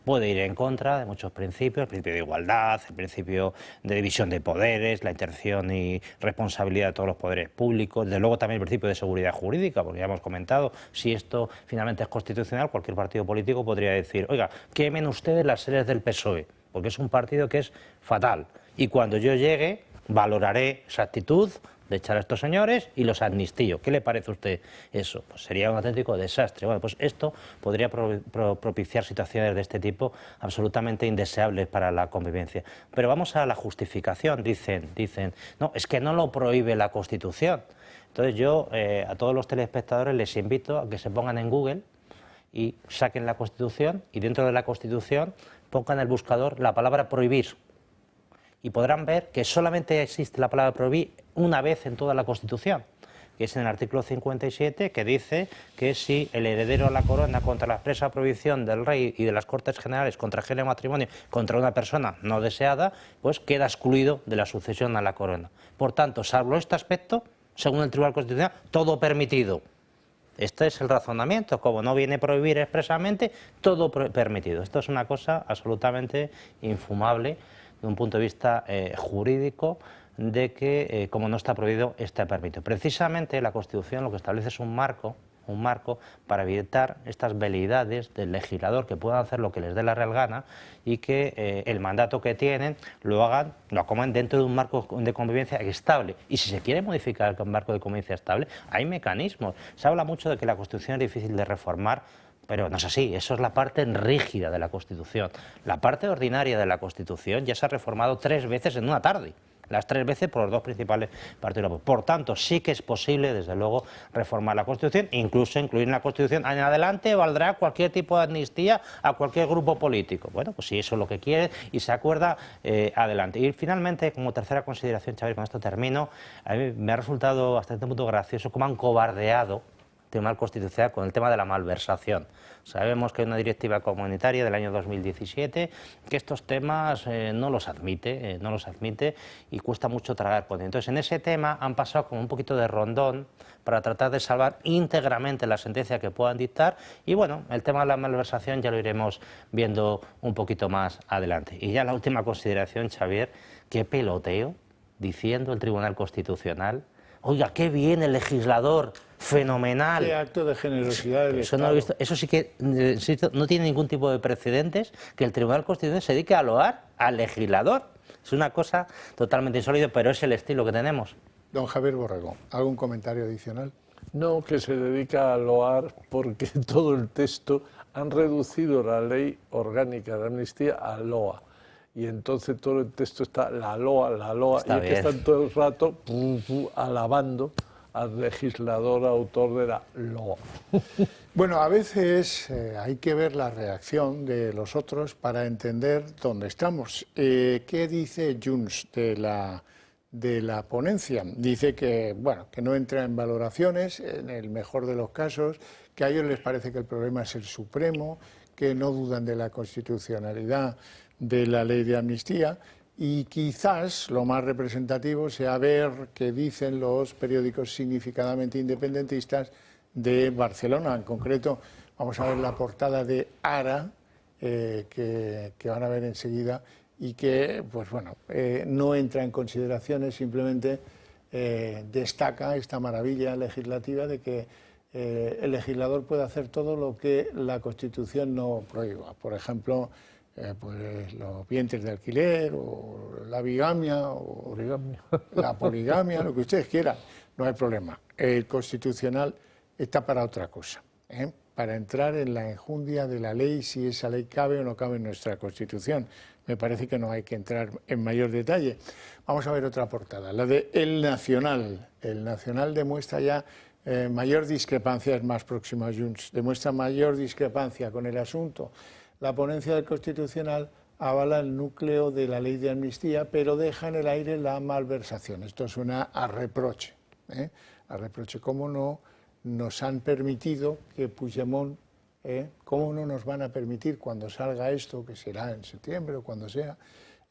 puede ir en contra de muchos principios, el principio de igualdad, el principio de división de poderes, la interacción y responsabilidad de todos los poderes públicos, desde luego también el principio de seguridad jurídica, porque ya hemos comentado, si esto finalmente es constitucional, cualquier partido político podría decir, oiga, quemen ustedes las sedes del PSOE, porque es un partido que es fatal, y cuando yo llegue valoraré esa actitud de echar a estos señores y los amnistío. ¿Qué le parece a usted eso? Pues sería un auténtico desastre. Bueno, pues esto podría propiciar situaciones de este tipo absolutamente indeseables para la convivencia. Pero vamos a la justificación. Dicen, no, es que no lo prohíbe la Constitución. Entonces yo a todos los telespectadores les invito a que se pongan en Google y saquen la Constitución y dentro de la Constitución pongan en el buscador la palabra prohibir. Y podrán ver que solamente existe la palabra prohibir una vez en toda la Constitución, que es en el artículo 57, que dice que si el heredero a la corona contra la expresa prohibición del rey y de las Cortes Generales contrajere matrimonio contra una persona no deseada, pues queda excluido de la sucesión a la corona. Por tanto, salvo este aspecto, según el Tribunal Constitucional, todo permitido. Este es el razonamiento, como no viene a prohibir expresamente, todo permitido. Esto es una cosa absolutamente infumable de un punto de vista jurídico, de que como no está prohibido, está permitido. Precisamente la Constitución lo que establece es un marco para evitar estas veleidades del legislador que puedan hacer lo que les dé la real gana y que el mandato que tienen lo acomoden dentro de un marco de convivencia estable. Y si se quiere modificar el marco de convivencia estable, hay mecanismos. Se habla mucho de que la Constitución es difícil de reformar, pero no es así, eso es la parte rígida de la Constitución. La parte ordinaria de la Constitución ya se ha reformado 3 veces en una tarde, las 3 veces por los 2 principales partidos. Por tanto, sí que es posible, desde luego, reformar la Constitución, incluso incluir en la Constitución, en adelante valdrá cualquier tipo de amnistía a cualquier grupo político. Bueno, pues si eso es lo que quiere y se acuerda, adelante. Y finalmente, como tercera consideración, Xavier, con esto termino, a mí me ha resultado hasta este punto gracioso cómo han cobardeado Tribunal Constitucional con el tema de la malversación. Sabemos que hay una directiva comunitaria del año 2017 que estos temas no los admite y cuesta mucho tragar con ello. Entonces, en ese tema han pasado como un poquito de rondón para tratar de salvar íntegramente la sentencia que puedan dictar y bueno, el tema de la malversación ya lo iremos viendo un poquito más adelante. Y ya la última consideración, Xavier, qué peloteo diciendo el Tribunal Constitucional, oiga, qué bien el legislador, fenomenal. Qué acto de generosidad del Eso Estado. no lo he visto. Eso sí que, insisto, no tiene ningún tipo de precedentes que el Tribunal Constitucional se dedique a loar al legislador. Es una cosa totalmente insólita, pero es el estilo que tenemos. Don Javier Borrego, ¿algún comentario adicional? No, que se dedica a loar porque todo el texto han reducido la ley orgánica de amnistía a loa. Y entonces todo el texto está la loa, Está y bien. que están todo el rato alabando al legislador autor de la loa. Bueno, a veces hay que ver la reacción de los otros para entender dónde estamos. ¿Qué dice Junts de la ponencia? Dice que, bueno, que no entra en valoraciones, en el mejor de los casos, que a ellos les parece que el problema es el Supremo, que no dudan de la constitucionalidad de la ley de amnistía y quizás lo más representativo sea ver qué dicen los periódicos significadamente independentistas de Barcelona. En concreto, vamos a ver la portada de Ara, que van a ver enseguida, y que, pues bueno, no entra en consideraciones, simplemente destaca esta maravilla legislativa de que el legislador puede hacer todo lo que la Constitución no prohíba. Por ejemplo, pues los vientres de alquiler, o la bigamia, o la poligamia, lo que ustedes quieran, no hay problema. El Constitucional está para otra cosa, para entrar en la enjundia de la ley, si esa ley cabe o no cabe en nuestra Constitución. Me parece que no hay que entrar en mayor detalle. Vamos a ver otra portada, la de El Nacional. El Nacional demuestra ya mayor discrepancia, es más próximo a Junts, demuestra mayor discrepancia con el asunto. La ponencia del Constitucional avala el núcleo de la ley de amnistía, pero deja en el aire la malversación. Esto suena a reproche, a reproche. ¿Cómo no nos han permitido que Puigdemont, cómo no nos van a permitir cuando salga esto, que será en septiembre o cuando sea,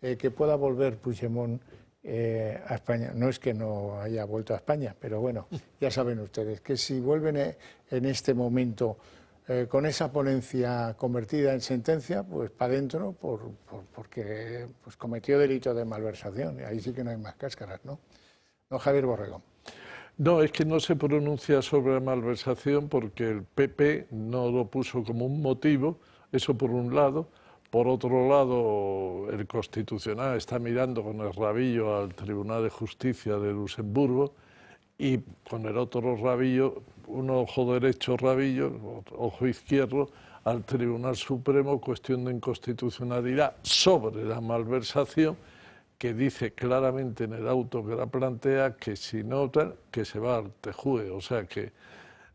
que pueda volver Puigdemont a España. No es que no haya vuelto a España, pero bueno, ya saben ustedes que si vuelven en este momento con esa ponencia convertida en sentencia, pues para adentro, porque pues cometió delito de malversación. Y ahí sí que no hay más cáscaras, ¿no? ¿No, Javier Borrego? No, es que no se pronuncia sobre malversación porque el PP no lo puso como un motivo, eso por un lado. Por otro lado, el Constitucional está mirando con el rabillo al Tribunal de Justicia de Luxemburgo y con el otro rabillo, un ojo derecho rabillo, ojo izquierdo, al Tribunal Supremo, cuestión de inconstitucionalidad sobre la malversación, que dice claramente en el auto que la plantea que si no, que se va al TJUE. O sea que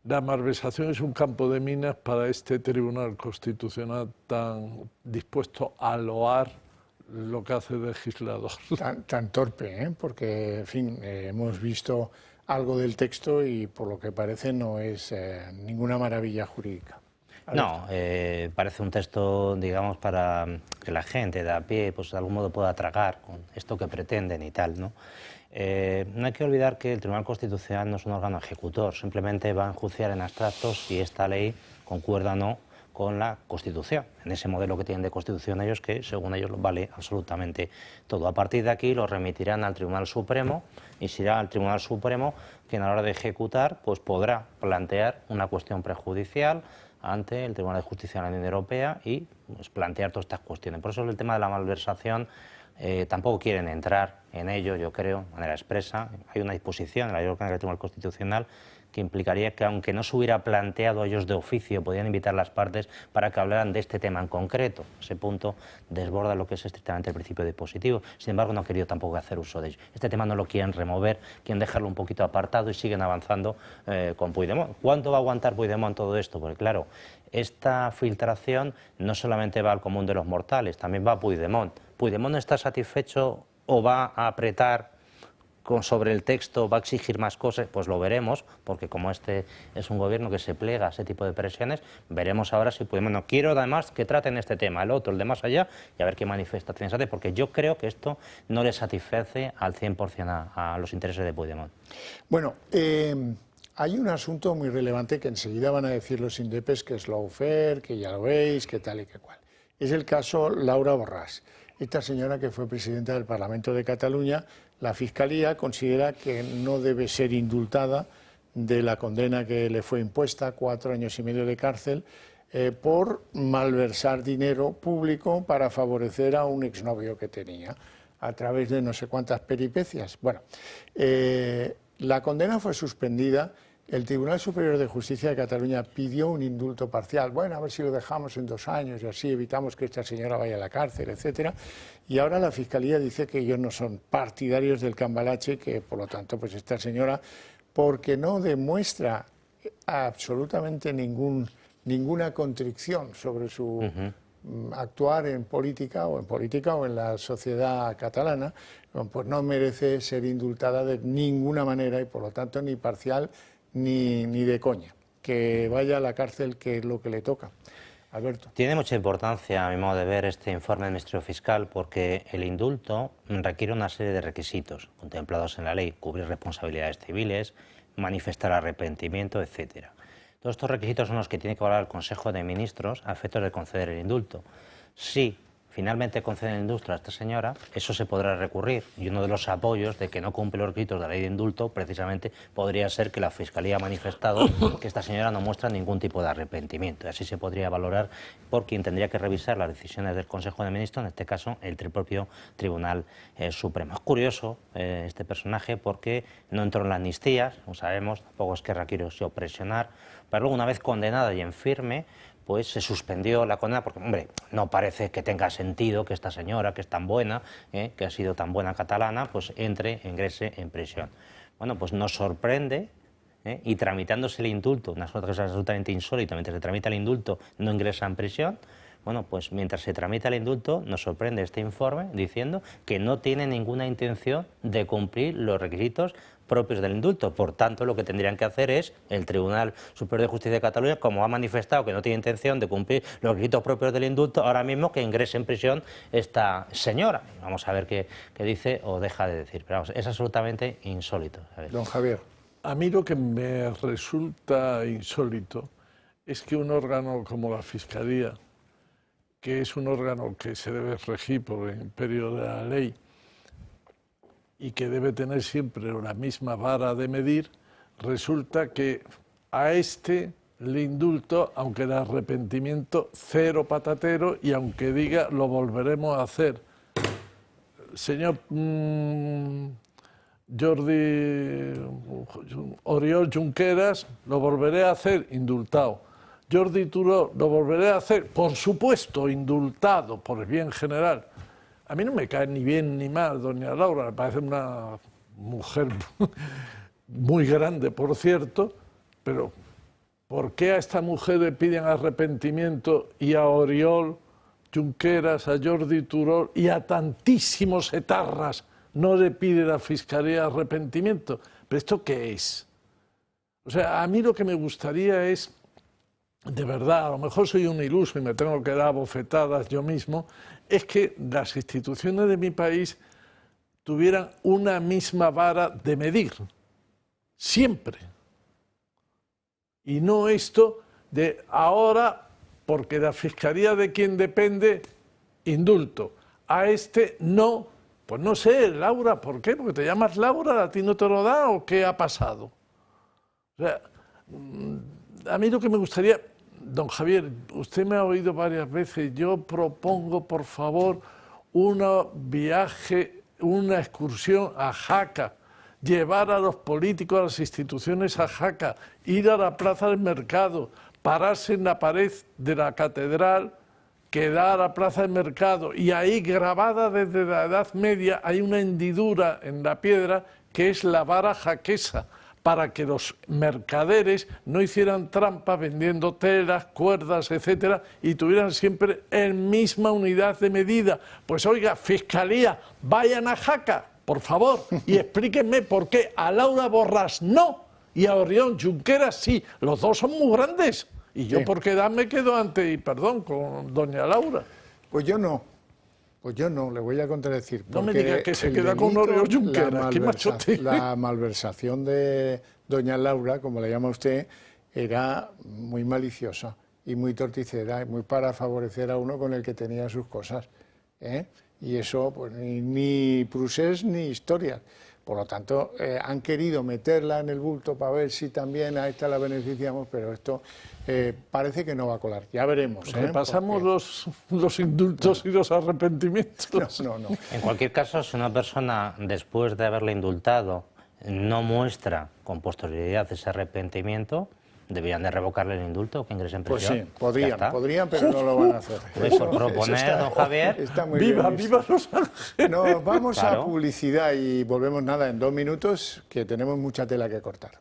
la malversación es un campo de minas para este Tribunal Constitucional tan dispuesto a loar lo que hace el legislador. Tan torpe, ¿eh? Porque, en fin, hemos visto algo del texto y por lo que parece no es ninguna maravilla jurídica. No, parece un texto, digamos, para que la gente de a pie, pues de algún modo pueda tragar con esto que pretenden y tal, ¿no? No hay que olvidar que el Tribunal Constitucional no es un órgano ejecutor, simplemente va a enjuiciar en abstracto si esta ley concuerda o no con la Constitución, en ese modelo que tienen de Constitución ellos, que según ellos vale absolutamente todo. A partir de aquí lo remitirán al Tribunal Supremo y será el Tribunal Supremo quien a la hora de ejecutar pues podrá plantear una cuestión prejudicial ante el Tribunal de Justicia de la Unión Europea y pues, plantear todas estas cuestiones. Por eso el tema de la malversación tampoco quieren entrar en ello, yo creo, de manera expresa. Hay una disposición en la ley orgánica del Tribunal Constitucional que implicaría que, aunque no se hubiera planteado a ellos de oficio, podían invitar a las partes para que hablaran de este tema en concreto. Ese punto desborda lo que es estrictamente el principio dispositivo. Sin embargo, no han querido tampoco hacer uso de ello. Este tema no lo quieren remover, quieren dejarlo un poquito apartado y siguen avanzando con Puigdemont. ¿Cuánto va a aguantar Puigdemont todo esto? Porque, claro, esta filtración no solamente va al común de los mortales, también va a Puigdemont. ¿Puigdemont está satisfecho o va a apretar sobre el texto, va a exigir más cosas? Pues lo veremos, porque como este es un gobierno que se plega a ese tipo de presiones, veremos ahora si Puigdemont. No quiero además que traten este tema, el otro, el de más allá, y a ver qué manifestaciones hace, porque yo creo que esto no le satisface al 100% a los intereses de Puigdemont. Bueno, hay un asunto muy relevante que enseguida van a decir los indepes, que es lawfare, que ya lo veis, que tal y que cual. Es el caso Laura Borràs. Esta señora que fue presidenta del Parlamento de Cataluña, la Fiscalía considera que no debe ser indultada de la condena que le fue impuesta, 4 años y medio de cárcel, por malversar dinero público para favorecer a un exnovio que tenía, a través de no sé cuántas peripecias. Bueno, la condena fue suspendida. El Tribunal Superior de Justicia de Cataluña pidió un indulto parcial. Bueno, a ver si lo dejamos en 2 años y así evitamos que esta señora vaya a la cárcel, etcétera. Y ahora la Fiscalía dice que ellos no son partidarios del cambalache, que por lo tanto, pues esta señora, porque no demuestra absolutamente ninguna contrición sobre su actuar en política o en la sociedad catalana, pues no merece ser indultada de ninguna manera y por lo tanto ni parcial ni de coña, que vaya a la cárcel, que es lo que le toca. Alberto. Tiene mucha importancia, a mi modo de ver, este informe del Ministerio Fiscal, porque el indulto requiere una serie de requisitos contemplados en la ley: cubrir responsabilidades civiles, manifestar arrepentimiento, etcétera. Todos estos requisitos son los que tiene que valorar el Consejo de Ministros a efectos de conceder el indulto. Si finalmente conceden el indulto a esta señora, eso se podrá recurrir, y uno de los apoyos de que no cumple los requisitos de la ley de indulto precisamente podría ser que la Fiscalía ha manifestado que esta señora no muestra ningún tipo de arrepentimiento, y así se podría valorar por quien tendría que revisar las decisiones del Consejo de Ministros, en este caso el propio Tribunal Supremo. Es curioso este personaje porque no entró en la amnistía, como sabemos, tampoco es que requiere presionar, pero luego, una vez condenada y en firme, pues se suspendió la condena, porque, hombre, no parece que tenga sentido que esta señora, que es tan buena, que ha sido tan buena catalana, pues ingrese en prisión. Bueno, pues nos sorprende, y tramitándose el indulto, una cosa absolutamente insólita, mientras se tramita el indulto, no ingresa en prisión. Bueno, pues mientras se tramita el indulto, nos sorprende este informe diciendo que no tiene ninguna intención de cumplir los requisitos propios del indulto. Por tanto, lo que tendrían que hacer es el Tribunal Superior de Justicia de Cataluña, como ha manifestado que no tiene intención de cumplir los requisitos propios del indulto, ahora mismo que ingrese en prisión esta señora. Vamos a ver qué dice o deja de decir. Pero vamos, es absolutamente insólito. Don Javier. A mí lo que me resulta insólito es que un órgano como la Fiscalía, que es un órgano que se debe regir por el imperio de la ley y que debe tener siempre la misma vara de medir, resulta que a este le indulto, aunque el arrepentimiento cero patatero y aunque diga lo volveremos a hacer. Señor Jordi Oriol Junqueras, lo volveré a hacer, indultado. Jordi Turó, lo volveré a hacer, por supuesto, indultado por el bien general. A mí no me cae ni bien ni mal doña Laura, me parece una mujer muy grande, por cierto, pero ¿por qué a esta mujer le piden arrepentimiento y a Oriol Junqueras, a Jordi Turó y a tantísimos etarras no le pide la Fiscalía arrepentimiento? ¿Pero esto qué es? O sea, a mí lo que me gustaría es, de verdad, a lo mejor soy un iluso y me tengo que dar bofetadas yo mismo, es que las instituciones de mi país tuvieran una misma vara de medir, siempre. Y no esto de ahora, porque la Fiscalía de quien depende, indulto. A este no, pues no sé, Laura, ¿por qué? ¿Porque te llamas Laura, a ti no te lo da o qué ha pasado? O sea, a mí lo que me gustaría, don Javier, usted me ha oído varias veces, yo propongo, por favor, un viaje, una excursión a Jaca, llevar a los políticos, a las instituciones a Jaca, ir a la Plaza del Mercado, pararse en la pared de la catedral que da a la Plaza del Mercado, y ahí grabada desde la Edad Media hay una hendidura en la piedra que es la vara jaquesa, para que los mercaderes no hicieran trampa vendiendo telas, cuerdas, etcétera, y tuvieran siempre la misma unidad de medida. Pues oiga, Fiscalía, vayan a Jaca, por favor, y explíquenme por qué a Laura Borràs no y a Oriol Junqueras sí. Los dos son muy grandes. Y yo, por qué edad me quedo ante, y perdón, con doña Laura. Pues yo no. Pues yo no, le voy a contradecir. No me diga que se queda con Oriol Junqueras, qué machote. La malversación de doña Laura, como la llama usted, era muy maliciosa y muy torticera, y muy para favorecer a uno con el que tenía sus cosas, ¿eh? Y eso, pues ni procés ni historias. Por lo tanto, han querido meterla en el bulto para ver si también a esta la beneficiamos, pero esto parece que no va a colar. Ya veremos. Repasamos los indultos y los arrepentimientos. No. En cualquier caso, si una persona, después de haberle indultado, no muestra con posterioridad ese arrepentimiento, deberían de revocarle el indulto, que ingrese en prisión. Pues sí, podrían, pero no lo van a hacer. Por proponer, don Javier. Está muy ¡Viva, bien viva Los Ángeles! Nos vamos a publicidad y volvemos en 2 minutos, que tenemos mucha tela que cortar.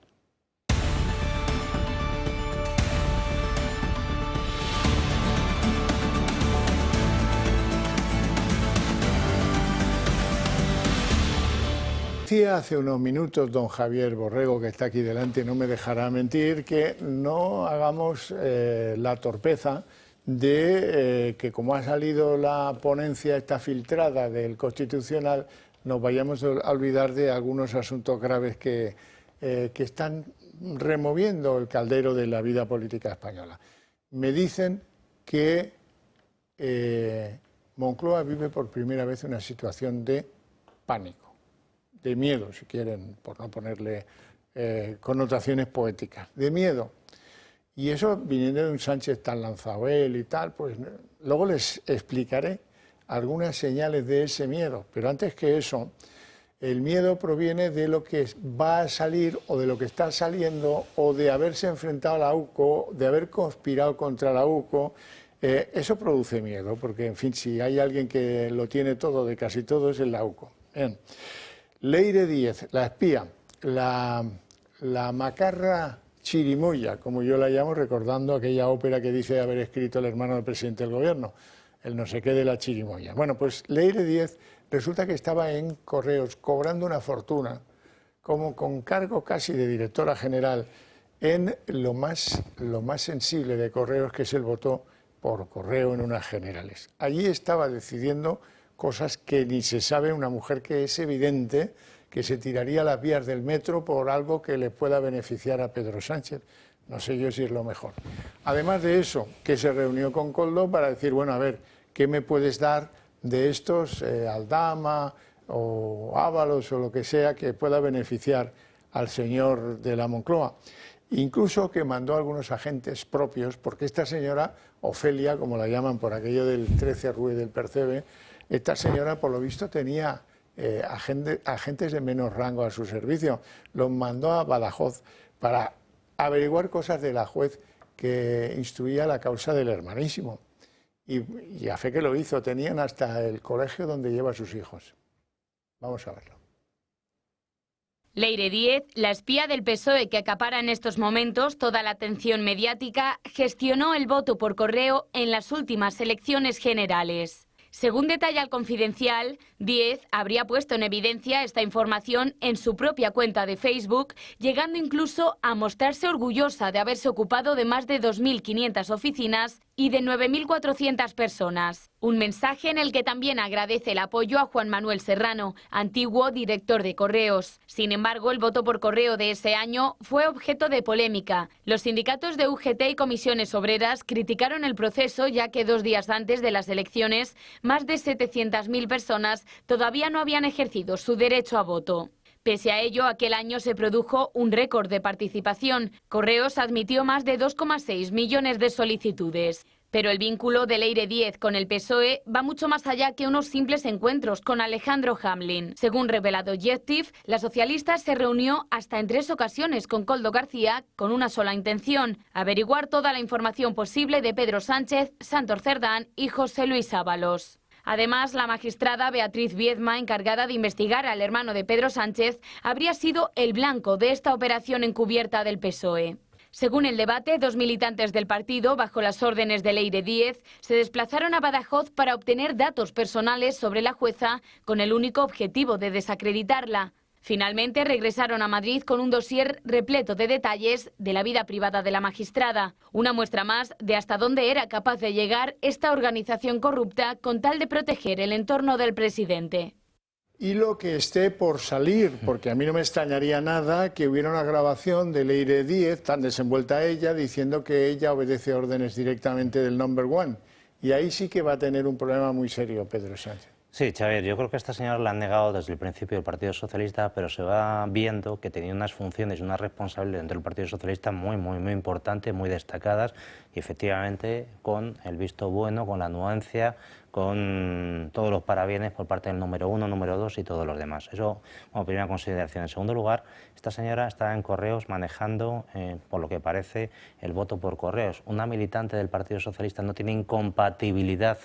Decía hace unos minutos don Javier Borrego, que está aquí delante, no me dejará mentir, que no hagamos la torpeza de que, como ha salido la ponencia esta filtrada del Constitucional, nos vayamos a olvidar de algunos asuntos graves que están removiendo el caldero de la vida política española. Me dicen que Moncloa vive por primera vez una situación de pánico, de miedo, si quieren, por no ponerle connotaciones poéticas, de miedo. Y eso, viniendo de un Sánchez tan lanzado él y tal, pues luego les explicaré algunas señales de ese miedo. Pero antes que eso, el miedo proviene de lo que va a salir o de lo que está saliendo o de haberse enfrentado a la UCO, de haber conspirado contra la UCO. Eso produce miedo, porque, en fin, si hay alguien que lo tiene todo de casi todo es el la UCO. Bien. Leire Díez, la espía, la macarra chirimoya, como yo la llamo, recordando aquella ópera que dice haber escrito el hermano del presidente del gobierno, el no sé qué de la chirimoya. Bueno, pues Leire Díez resulta que estaba en Correos cobrando una fortuna, como con cargo casi de directora general, en lo más sensible de Correos, que es el voto por correo en unas generales. Allí estaba decidiendo cosas que ni se sabe, una mujer que es evidente que se tiraría a las vías del metro por algo que le pueda beneficiar a Pedro Sánchez. No sé yo si es lo mejor. Además de eso, que se reunió con Koldo para decir, bueno, a ver, ¿qué me puedes dar de estos, Aldama o Ábalos o lo que sea, que pueda beneficiar al señor de la Moncloa? Incluso que mandó a algunos agentes propios, porque esta señora, Ofelia, como la llaman por aquello del 13 Rue del Percebe, esta señora, por lo visto, tenía agentes de menos rango a su servicio. Los mandó a Badajoz para averiguar cosas de la juez que instruía la causa del hermanísimo. Y a fe que lo hizo, tenían hasta el colegio donde lleva a sus hijos. Vamos a verlo. Leire Díez, la espía del PSOE que acapara en estos momentos toda la atención mediática, gestionó el voto por correo en las últimas elecciones generales. Según detalla el Confidencial, Díez habría puesto en evidencia esta información en su propia cuenta de Facebook, llegando incluso a mostrarse orgullosa de haberse ocupado de más de 2.500 oficinas y de 9.400 personas. Un mensaje en el que también agradece el apoyo a Juan Manuel Serrano, antiguo director de Correos. Sin embargo, el voto por correo de ese año fue objeto de polémica. Los sindicatos de UGT y comisiones obreras criticaron el proceso, ya que 2 días antes de las elecciones, más de 700.000 personas todavía no habían ejercido su derecho a voto. Pese a ello, aquel año se produjo un récord de participación. Correos admitió más de 2,6 millones de solicitudes. Pero el vínculo de Leire Díez con el PSOE va mucho más allá que unos simples encuentros con Alejandro Hamlin. Según revelado Objective, la socialista se reunió hasta en 3 ocasiones con Koldo García con una sola intención: averiguar toda la información posible de Pedro Sánchez, Santos Cerdán y José Luis Ábalos. Además, la magistrada Beatriz Viedma, encargada de investigar al hermano de Pedro Sánchez, habría sido el blanco de esta operación encubierta del PSOE. Según el debate, 2 militantes del partido, bajo las órdenes de Leire Díez, se desplazaron a Badajoz para obtener datos personales sobre la jueza con el único objetivo de desacreditarla. Finalmente regresaron a Madrid con un dossier repleto de detalles de la vida privada de la magistrada. Una muestra más de hasta dónde era capaz de llegar esta organización corrupta con tal de proteger el entorno del presidente. Y lo que esté por salir, porque a mí no me extrañaría nada que hubiera una grabación de Leire Díez, tan desenvuelta ella, diciendo que ella obedece órdenes directamente del number one. Y ahí sí que va a tener un problema muy serio Pedro Sánchez. Sí, Xavier, yo creo que a esta señora la han negado desde el principio el Partido Socialista, pero se va viendo que tenía unas funciones y una responsabilidad dentro del Partido Socialista muy importantes, muy destacadas, y efectivamente con el visto bueno, con la anuencia, con todos los parabienes por parte del número 1, número 2 y todos los demás. Eso como primera consideración. En segundo lugar, esta señora está en Correos manejando, por lo que parece, el voto por correos. Una militante del Partido Socialista no tiene incompatibilidad,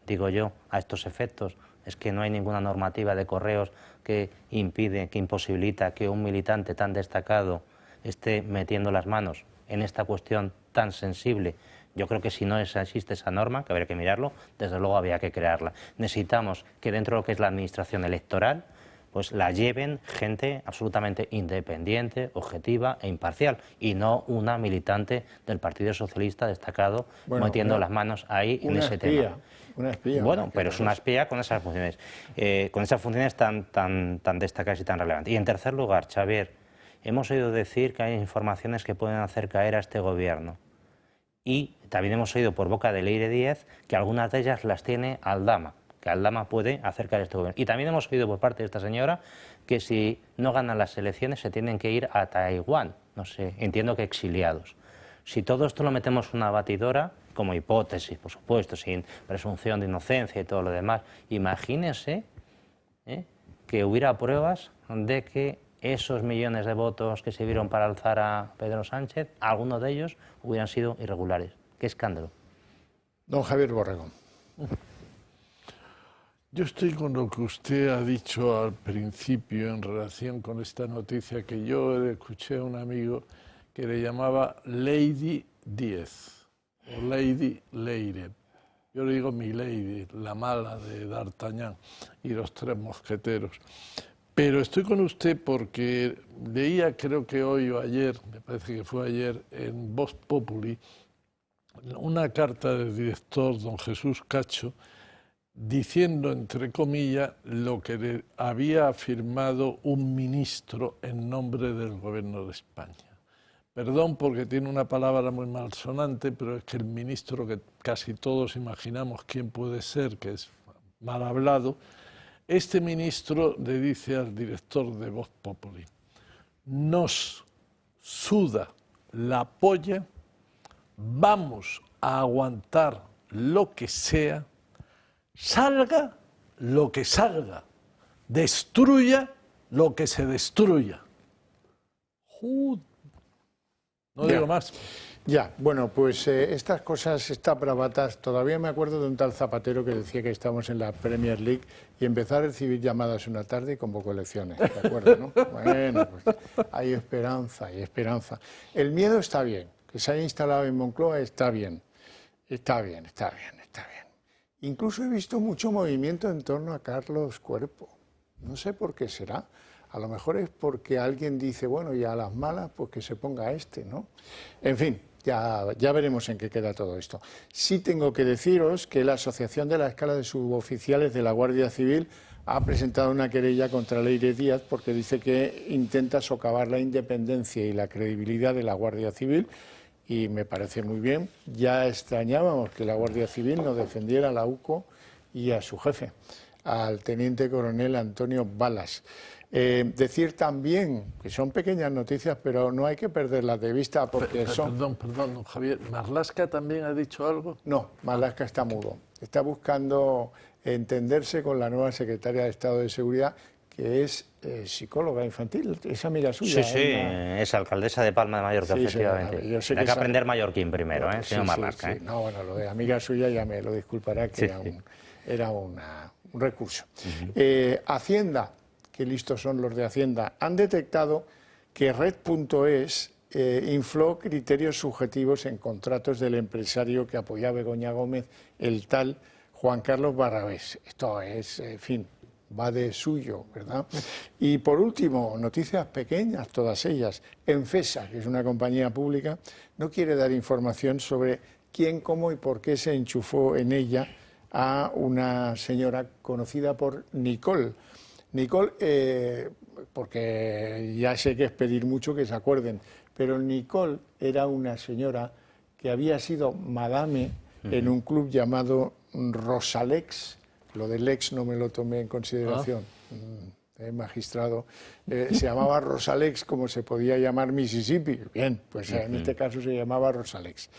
digo yo, a estos efectos. Es que no hay ninguna normativa de correos que impide, que imposibilita que un militante tan destacado esté metiendo las manos en esta cuestión tan sensible. Yo creo que si no existe esa norma, que habría que mirarlo, desde luego había que crearla. Necesitamos que dentro de lo que es la administración electoral, pues la lleven gente absolutamente independiente, objetiva e imparcial, y no una militante del Partido Socialista destacado metiendo las manos ahí en ese tema. Una espía. Bueno, pero es una espía con esas funciones tan destacadas y tan relevantes. Y en tercer lugar, Xavier, hemos oído decir que hay informaciones que pueden hacer caer a este gobierno. Y también hemos oído por boca de Leire Díez que algunas de ellas las tiene Aldama, que Aldama puede hacer caer a este gobierno. Y también hemos oído por parte de esta señora que si no ganan las elecciones se tienen que ir a Taiwán, no sé, entiendo que exiliados. Si todo esto lo metemos en una batidora, como hipótesis, por supuesto, sin presunción de inocencia y todo lo demás, imagínense que hubiera pruebas de que esos millones de votos que se dieron para alzar a Pedro Sánchez, algunos de ellos hubieran sido irregulares. ¡Qué escándalo! Don Javier Borrego. Yo estoy con lo que usted ha dicho al principio en relación con esta noticia que yo escuché a un amigo que le llamaba Lady Díez o Lady Leire. Yo le digo mi Lady, la mala de D'Artagnan y los tres mosqueteros. Pero estoy con usted porque leía, creo que hoy o ayer, me parece que fue ayer, en Vox Populi, una carta del director don Jesús Cacho, diciendo, entre comillas, lo que le había afirmado un ministro en nombre del Gobierno de España. Perdón porque tiene una palabra muy malsonante, pero es que el ministro que casi todos imaginamos quién puede ser, que es mal hablado, este ministro le dice al director de Vox Populi: nos suda la polla, vamos a aguantar lo que sea, salga lo que salga, destruya lo que se destruya. No digo más. Ya, bueno, pues estas cosas, estas bravatas, todavía me acuerdo de un tal Zapatero que decía que estamos en la Premier League y empezó a recibir llamadas una tarde y convocó elecciones, ¿de acuerdo, no? Bueno, pues hay esperanza, hay esperanza. El miedo está bien, que se haya instalado en Moncloa está bien, está bien, está bien, está bien. Incluso he visto mucho movimiento en torno a Carlos Cuerpo, no sé por qué será. A lo mejor es porque alguien dice, bueno, y a las malas, pues que se ponga este, ¿no? En fin, ya veremos en qué queda todo esto. Sí tengo que deciros que la Asociación de la Escala de Suboficiales de la Guardia Civil ha presentado una querella contra Leire Díaz porque dice que intenta socavar la independencia y la credibilidad de la Guardia Civil, y me parece muy bien. Ya extrañábamos que la Guardia Civil no defendiera a la UCO y a su jefe, al teniente coronel Antonio Balas. Decir también que son pequeñas noticias, pero no hay que perderlas de vista porque son... Perdón, don Javier, ¿Marlaska también ha dicho algo? No, Marlaska está mudo. Está buscando entenderse con la nueva secretaria de Estado de Seguridad, que es psicóloga infantil, es amiga suya. Sí, es alcaldesa de Palma de Mallorca, sí, efectivamente. Sí, yo sé hay que aprender mallorquín primero, señor Marlaska. Sí. No, bueno, lo de amiga suya ya me lo disculpará, que era un recurso. Hacienda, que listos son los de Hacienda, han detectado que Red.es infló criterios subjetivos en contratos del empresario que apoyaba a Begoña Gómez, el tal Juan Carlos Barrabés. Esto es, en fin, va de suyo, ¿verdad? Y por último, noticias pequeñas, todas ellas. Enfesa, que es una compañía pública, no quiere dar información sobre quién, cómo y por qué se enchufó en ella a una señora conocida por Nicole. Nicole, porque ya sé que es pedir mucho que se acuerden, pero Nicole era una señora que había sido madame en un club llamado Rosalex. Lo del ex no me lo tomé en consideración. Magistrado, se llamaba Rosalex como se podía llamar Mississippi. Bien, pues en este caso se llamaba Rosalex.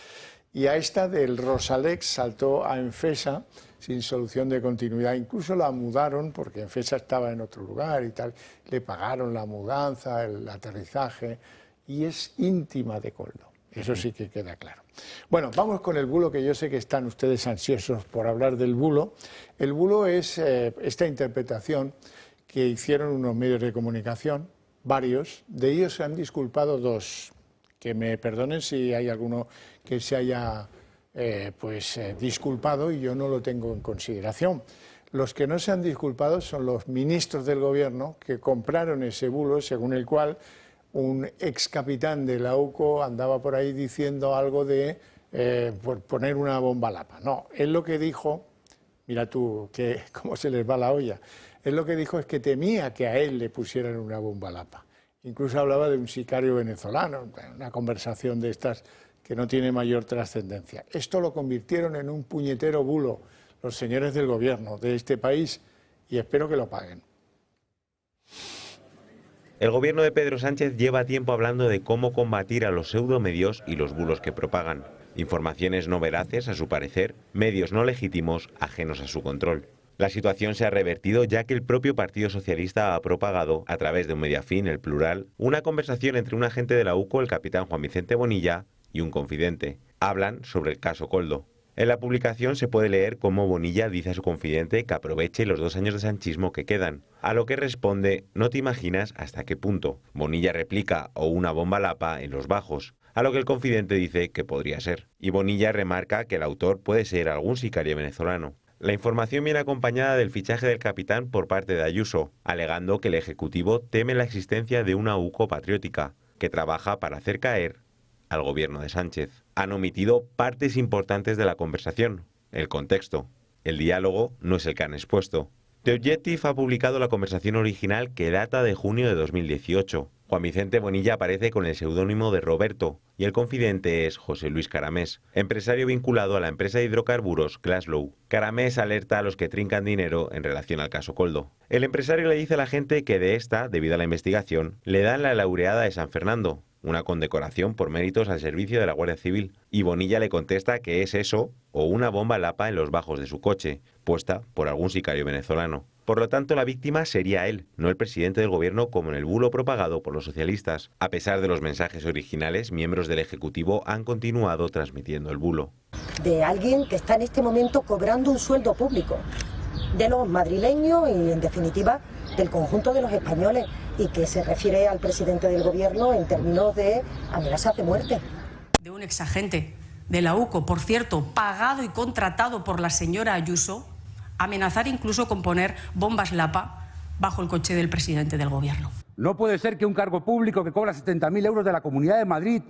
Y a esta del Rosalex saltó a Enfesa sin solución de continuidad. Incluso la mudaron porque Enfesa estaba en otro lugar y tal. Le pagaron la mudanza, el aterrizaje, y es íntima de Coldo. Eso sí que queda claro. Bueno, vamos con el bulo, que yo sé que están ustedes ansiosos por hablar del bulo. El bulo es esta interpretación que hicieron unos medios de comunicación, varios. De ellos se han disculpado dos. Que me perdonen si hay alguno que se haya disculpado y yo no lo tengo en consideración. Los que no se han disculpado son los ministros del gobierno que compraron ese bulo según el cual un ex capitán de la UCO andaba por ahí diciendo algo de por poner una bomba lapa. No, él lo que dijo, mira tú que cómo se les va la olla, él lo que dijo es que temía que a él le pusieran una bomba lapa. Incluso hablaba de un sicario venezolano, una conversación de estas que no tiene mayor trascendencia. Esto lo convirtieron en un puñetero bulo los señores del gobierno de este país y espero que lo paguen. El gobierno de Pedro Sánchez lleva tiempo hablando de cómo combatir a los pseudomedios y los bulos que propagan. Informaciones no veraces, a su parecer, medios no legítimos, ajenos a su control. La situación se ha revertido ya que el propio Partido Socialista ha propagado, a través de un Mediafín, El Plural, una conversación entre un agente de la UCO, el capitán Juan Vicente Bonilla, y un confidente. Hablan sobre el caso Coldo. En la publicación se puede leer cómo Bonilla dice a su confidente que aproveche los 2 años de sanchismo que quedan, a lo que responde: no te imaginas hasta qué punto. Bonilla replica: o una bomba lapa en los bajos, a lo que el confidente dice que podría ser. Y Bonilla remarca que el autor puede ser algún sicario venezolano. La información viene acompañada del fichaje del capitán por parte de Ayuso, alegando que el Ejecutivo teme la existencia de una UCO patriótica, que trabaja para hacer caer al gobierno de Sánchez. Han omitido partes importantes de la conversación, el contexto. El diálogo no es el que han expuesto. The Objective ha publicado la conversación original que data de junio de 2018. Juan Vicente Bonilla aparece con el seudónimo de Roberto y el confidente es José Luis Caramés, empresario vinculado a la empresa de hidrocarburos Glaslow. Caramés alerta a los que trincan dinero en relación al caso Koldo. El empresario le dice a la gente que de esta, debido a la investigación, le dan la laureada de San Fernando, una condecoración por méritos al servicio de la Guardia Civil, y Bonilla le contesta que es eso o una bomba lapa en los bajos de su coche, puesta por algún sicario venezolano. Por lo tanto, la víctima sería él, no el presidente del gobierno como en el bulo propagado por los socialistas. A pesar de los mensajes originales, miembros del Ejecutivo han continuado transmitiendo el bulo. De alguien que está en este momento cobrando un sueldo público, de los madrileños y, en definitiva, del conjunto de los españoles, y que se refiere al presidente del gobierno en términos de amenazas de muerte. De un exagente de la UCO, por cierto, pagado y contratado por la señora Ayuso, amenazar incluso con poner bombas lapa bajo el coche del presidente del gobierno. No puede ser que un cargo público que cobra 70.000 euros de la Comunidad de Madrid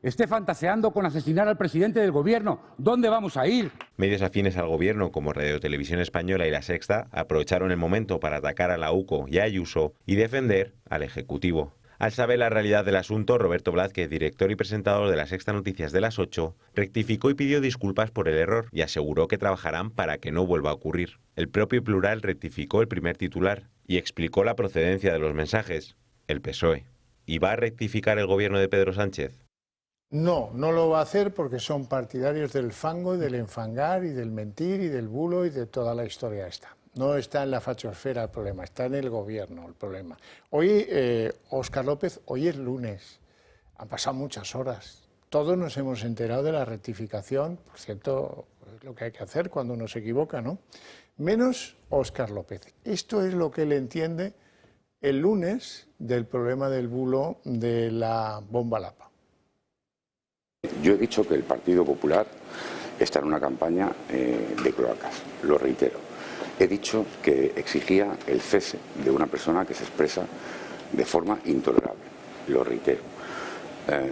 esté fantaseando con asesinar al presidente del gobierno. ¿Dónde vamos a ir? Medios afines al gobierno como Radio Televisión Española y La Sexta aprovecharon el momento para atacar a la UCO y a Ayuso y defender al Ejecutivo. Al saber la realidad del asunto, Roberto Blázquez, director y presentador de La Sexta Noticias de las 8, rectificó y pidió disculpas por el error y aseguró que trabajarán para que no vuelva a ocurrir. El propio Plural rectificó el primer titular y explicó la procedencia de los mensajes: el PSOE. ¿Y va a rectificar el gobierno de Pedro Sánchez? No, no lo va a hacer porque son partidarios del fango y del enfangar y del mentir y del bulo y de toda la historia esta. No está en la fachosfera el problema, está en el gobierno el problema. Hoy, Óscar López, hoy es lunes, han pasado muchas horas. Todos nos hemos enterado de la rectificación, por cierto, es lo que hay que hacer cuando uno se equivoca, ¿no? Menos Óscar López. Esto es lo que él entiende el lunes del problema del bulo de la bomba lapa. Yo he dicho que el Partido Popular está en una campaña de cloacas, lo reitero. He dicho que exigía el cese de una persona que se expresa de forma intolerable, lo reitero.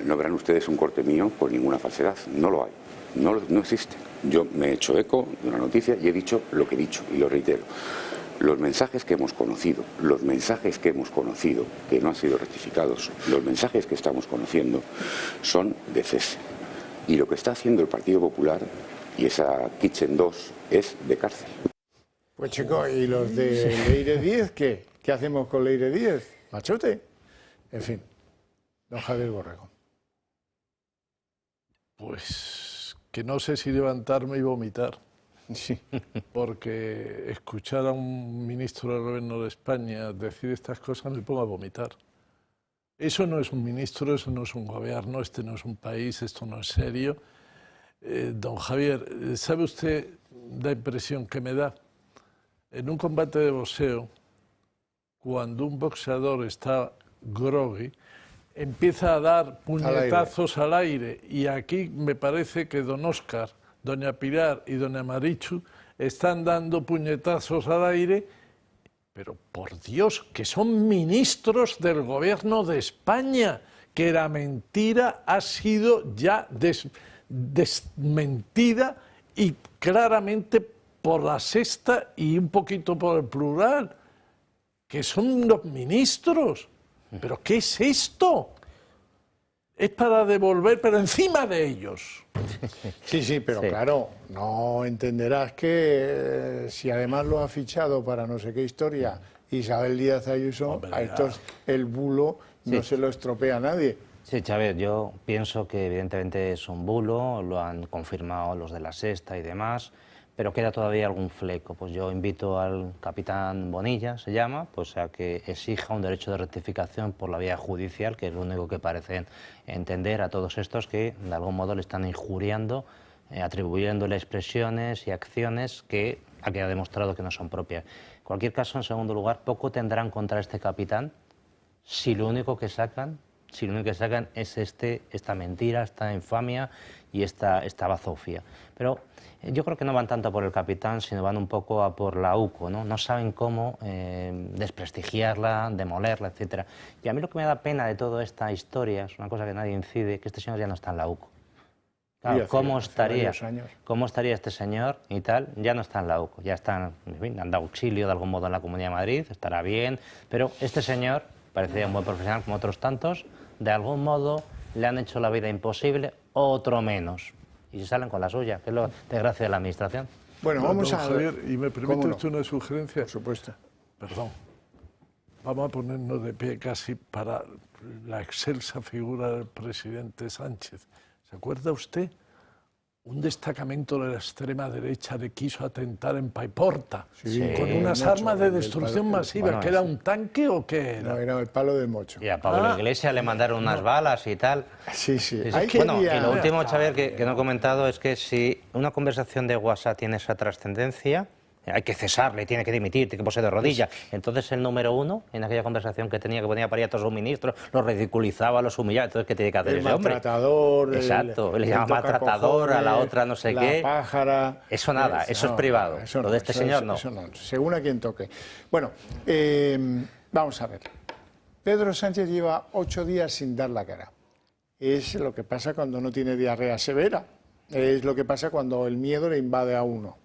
No verán ustedes un corte mío con ninguna falsedad, no lo hay, no existe. Yo me he hecho eco de una noticia y he dicho lo que he dicho y lo reitero. Los mensajes que hemos conocido, que no han sido rectificados, los mensajes que estamos conociendo son de cese. Y lo que está haciendo el Partido Popular y esa Kitchen 2 es de cárcel. Pues chicos, ¿y los de Leire 10 qué? ¿Qué hacemos con Leire 10? Machote. En fin, don Javier Borrego. Pues que no sé si levantarme y vomitar. Sí. Porque escuchar a un ministro del Gobierno de España decir estas cosas me pongo a vomitar. Eso no es un ministro, eso no es un gobierno, este no es un país, esto no es serio. Don Javier, ¿sabe usted la impresión que me da? En un combate de boxeo, cuando un boxeador está groggy, empieza a dar puñetazos al aire. Y aquí me parece que don Óscar, doña Pilar y doña Marichu están dando puñetazos al aire, pero por Dios, que son ministros del gobierno de España, que la mentira ha sido ya desmentida y claramente por La Sexta y un poquito por el Plural, que son los ministros. ¿Pero qué es esto? Es para devolver, pero encima de ellos. Sí, pero sí. Claro, no entenderás que si además lo ha fichado para no sé qué historia Isabel Díaz Ayuso, hombre, a estos el bulo no se lo estropea a nadie. Sí, Chávez, yo pienso que evidentemente es un bulo, lo han confirmado los de La Sexta y demás, pero queda todavía algún fleco. Pues yo invito al capitán Bonilla, se llama, pues a que exija un derecho de rectificación por la vía judicial, que es lo único que parecen entender a todos estos que de algún modo le están injuriando atribuyéndole expresiones y acciones que ha quedado demostrado que no son propias. En cualquier caso, en segundo lugar, poco tendrán contra este capitán si lo único que sacan es esta mentira, esta infamia y esta bazofia. Pero yo creo que no van tanto por el capitán, sino van un poco a por la UCO, ¿no? No saben cómo desprestigiarla, demolerla, etc. Y a mí lo que me da pena de toda esta historia, es una cosa que nadie incide, que este señor ya no está en la UCO. Claro, ¿cómo estaría este señor y tal? Ya no está en la UCO, ya está, en fin, han dado auxilio de algún modo en la Comunidad de Madrid, estará bien, pero este señor parecía un buen profesional como otros tantos, de algún modo le han hecho la vida imposible, otro menos. Y se salen con la suya, que es la desgracia de la Administración. Bueno, vamos a Javier, ¿y me permite usted una sugerencia? Por supuesto. Perdón. Vamos a ponernos de pie casi para la excelsa figura del presidente Sánchez. ¿Se acuerda usted? Un destacamento de la extrema derecha le quiso atentar en Paiporta, con unas armas de destrucción masiva. Bueno, ¿que era un tanque o qué era? No, era el palo de Mocho. Y a Pablo Iglesias le mandaron unas balas y tal. Sí, sí. Bueno, y lo último, Xavier, que no he comentado, es que si una conversación de WhatsApp tiene esa trascendencia, hay que cesarle, tiene que dimitir, tiene que ponerse de rodillas. Entonces el número uno, en aquella conversación que tenía, que ponía para ir a todos sus ministros, los ridiculizaba, los humillaba. Entonces, ¿qué tiene que hacer ese hombre? Maltratador. Exacto, le llama maltratador, a la otra no sé qué. La pájara. Eso nada, eso es privado. Eso lo de este señor no. Eso no, según a quien toque. Bueno, vamos a ver. Pedro Sánchez lleva 8 días sin dar la cara. Es lo que pasa cuando no tiene diarrea severa. Es lo que pasa cuando el miedo le invade a uno.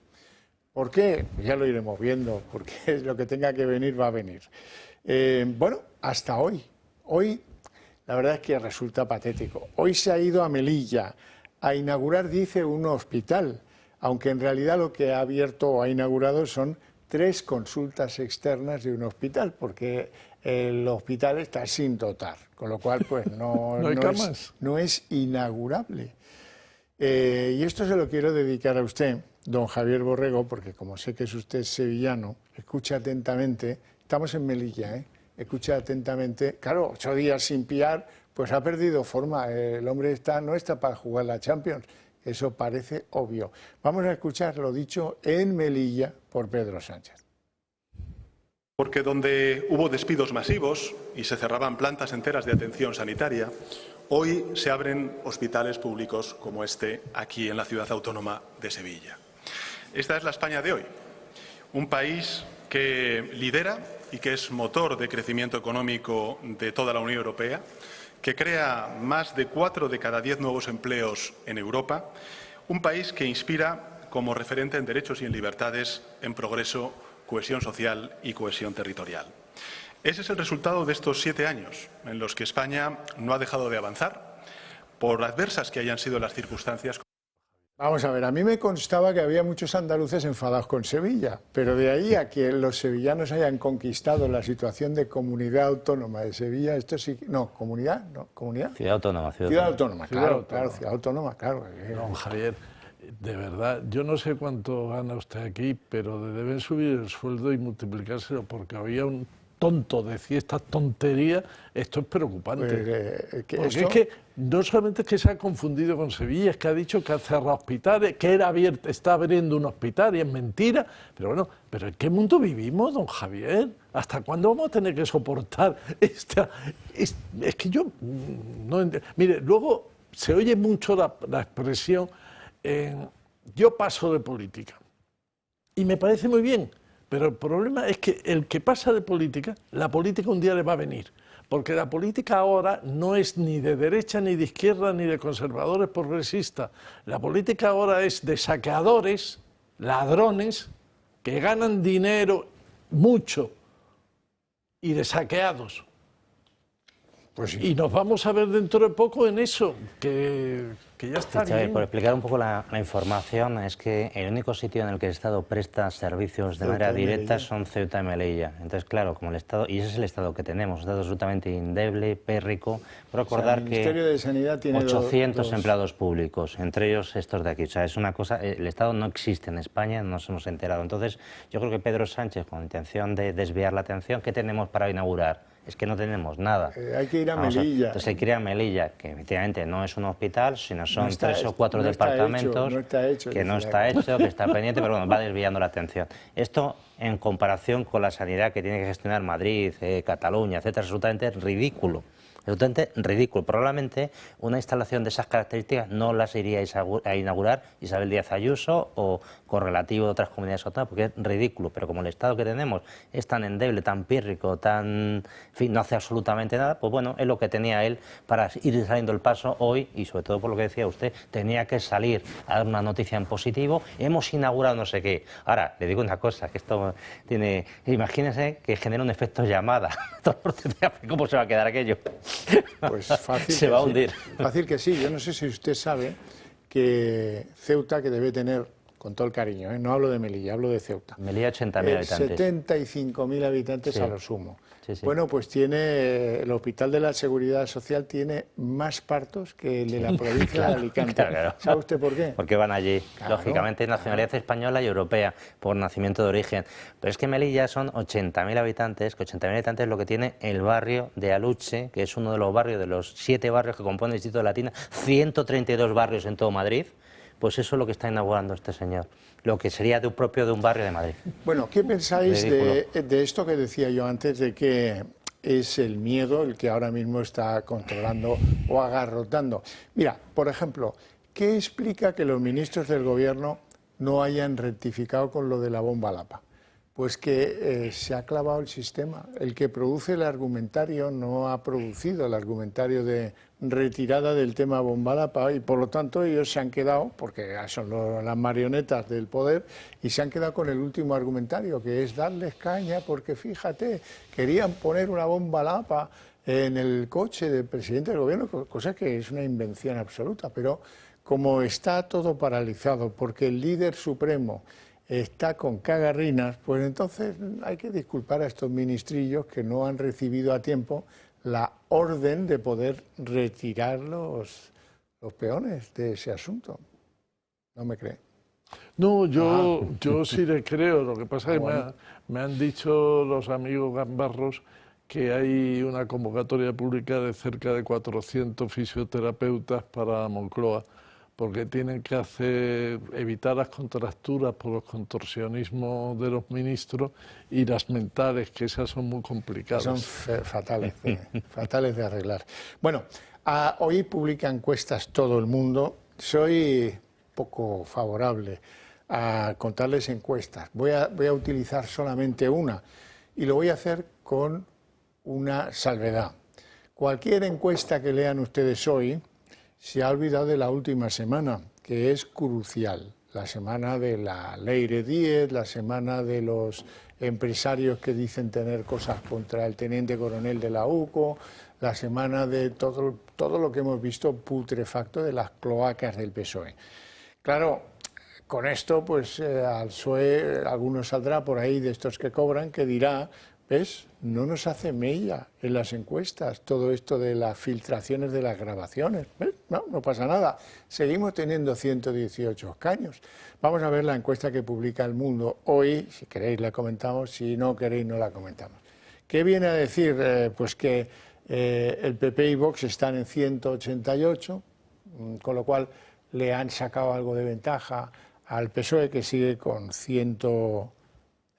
¿Por qué? Pues ya lo iremos viendo, porque lo que tenga que venir va a venir. Bueno, hasta hoy. Hoy, la verdad es que resulta patético. Hoy se ha ido a Melilla a inaugurar, dice, un hospital, aunque en realidad lo que ha abierto o ha inaugurado son 3 consultas externas de un hospital, porque el hospital está sin dotar, con lo cual pues no es inaugurable. Y esto se lo quiero dedicar a usted, don Javier Borrego, porque como sé que es usted sevillano, escucha atentamente, estamos en Melilla, escucha atentamente, claro, 8 días sin piar, pues ha perdido forma, el hombre no está para jugar la Champions, eso parece obvio. Vamos a escuchar lo dicho en Melilla por Pedro Sánchez. Porque donde hubo despidos masivos y se cerraban plantas enteras de atención sanitaria, hoy se abren hospitales públicos como este aquí en la ciudad autónoma de Sevilla. Esta es la España de hoy, un país que lidera y que es motor de crecimiento económico de toda la Unión Europea, que crea más de 4 de cada 10 nuevos empleos en Europa, un país que inspira como referente en derechos y en libertades, en progreso, cohesión social y cohesión territorial. Ese es el resultado de estos 7 años en los que España no ha dejado de avanzar, por adversas que hayan sido las circunstancias. Vamos a ver, a mí me constaba que había muchos andaluces enfadados con Sevilla, pero de ahí a que los sevillanos hayan conquistado la situación de comunidad autónoma de Sevilla, esto sí, no, comunidad, Ciudad autónoma, claro, ciudad autónoma, claro. Don Javier, de verdad, yo no sé cuánto gana usted aquí, pero deben subir el sueldo y multiplicárselo, porque había un tonto decía estas tonterías, esto es preocupante. Porque es que no solamente es que se ha confundido con Sevilla, es que ha dicho que ha cerrado hospitales, que está abriendo un hospital y es mentira. Pero bueno, ¿pero en qué mundo vivimos, don Javier? ¿Hasta cuándo vamos a tener que soportar esta...? Es que yo no entiendo. Mire, luego se oye mucho la expresión yo paso de política. Y me parece muy bien. Pero el problema es que el que pasa de política, la política un día le va a venir. Porque la política ahora no es ni de derecha, ni de izquierda, ni de conservadores progresistas. La política ahora es de saqueadores, ladrones, que ganan dinero mucho, y de saqueados. Pues sí. Y nos vamos a ver dentro de poco en eso, que ya está bien. Por explicar un poco la información, es que el único sitio en el que el Estado presta servicios de manera directa son Ceuta y Melilla. Entonces, claro, como el Estado, y ese es el Estado que tenemos, un Estado absolutamente endeble, pérrico. Recordar el Ministerio de Sanidad tiene 800 empleados públicos, entre ellos estos de aquí. O sea, es una cosa, el Estado no existe en España, nos hemos enterado. Entonces, yo creo que Pedro Sánchez, con intención de desviar la atención, ¿qué tenemos para inaugurar? es que no tenemos nada. Hay que ir a Melilla. Entonces hay que ir a Melilla, que efectivamente no es un hospital, sino son 3 o 4 departamentos, que no está hecho, que está pendiente, pero bueno, va desviando la atención. Esto, en comparación con la sanidad que tiene que gestionar Madrid, Cataluña, etcétera, es absolutamente ridículo. Absolutamente ridículo. Probablemente una instalación de esas características no las iríais a inaugurar Isabel Díaz Ayuso o correlativo de otras comunidades autónomas, porque es ridículo. Pero como el Estado que tenemos es tan endeble, tan pírrico, tan, en fin, no hace absolutamente nada, pues bueno, es lo que tenía él para ir saliendo el paso hoy, y sobre todo por lo que decía usted, tenía que salir a dar una noticia en positivo. Hemos inaugurado no sé qué. Ahora, le digo una cosa, que esto tiene... Imagínense que genera un efecto llamada. ¿Cómo se va a quedar aquello? Pues fácil. Se va a hundir. Fácil que sí. Yo no sé si usted sabe que Ceuta, que debe tener, con todo el cariño, no hablo de Melilla, hablo de Ceuta. Melilla 80.000 habitantes. 75.000 habitantes, sí, a lo sumo. Sí, sí. Bueno, pues tiene el Hospital de la Seguridad Social tiene más partos que el de la provincia claro, de Alicante. Claro. ¿Sabe usted por qué? Porque van allí. Claro, lógicamente, nacionalidad española y europea, por nacimiento de origen. Pero es que Melilla son 80.000 habitantes, que 80.000 habitantes es lo que tiene el barrio de Aluche, que es uno de los barrios, de los 7 barrios que componen el Distrito de Latina, 132 barrios en todo Madrid. Pues eso es lo que está inaugurando este señor, lo que sería propio de un barrio de Madrid. Bueno, ¿qué pensáis de esto que decía yo antes, de que es el miedo el que ahora mismo está controlando o agarrotando? Mira, por ejemplo, ¿qué explica que los ministros del Gobierno no hayan rectificado con lo de la bomba Lapa? Pues que se ha clavado el sistema. El que produce el argumentario no ha producido el argumentario de retirada del tema bomba Lapa, y por lo tanto ellos se han quedado, porque son las marionetas del poder, y se han quedado con el último argumentario, que es darles caña, porque fíjate, querían poner una bomba Lapa en el coche del presidente del Gobierno, cosa que es una invención absoluta, pero como está todo paralizado, porque el líder supremo está con cagarrinas, pues entonces hay que disculpar a estos ministrillos que no han recibido a tiempo la orden de poder retirar los peones de ese asunto. ¿No me cree? No, yo sí le creo. Lo que pasa es que me han dicho los amigos gambarros que hay una convocatoria pública de cerca de 400 fisioterapeutas para Moncloa, porque tienen que evitar las contracturas por los contorsionismos de los ministros y las mentales, que esas son muy complicadas. Son fatales, fatales de arreglar. Bueno, hoy publica encuestas todo el mundo. Soy poco favorable a contarles encuestas. Voy a utilizar solamente una, y lo voy a hacer con una salvedad. Cualquier encuesta que lean ustedes hoy se ha olvidado de la última semana, que es crucial. La semana de la Ley de 10, la semana de los empresarios que dicen tener cosas contra el teniente coronel de la UCO, la semana de todo lo que hemos visto putrefacto de las cloacas del PSOE. Claro, con esto, pues al PSOE alguno saldrá por ahí de estos que cobran, que dirá: ¿ves? No nos hace mella en las encuestas todo esto de las filtraciones de las grabaciones. ¿Ves? No pasa nada. Seguimos teniendo 118 escaños. Vamos a ver la encuesta que publica El Mundo hoy. Si queréis la comentamos, si no queréis no la comentamos. ¿Qué viene a decir? Pues que el PP y Vox están en 188, con lo cual le han sacado algo de ventaja al PSOE, que sigue con 100...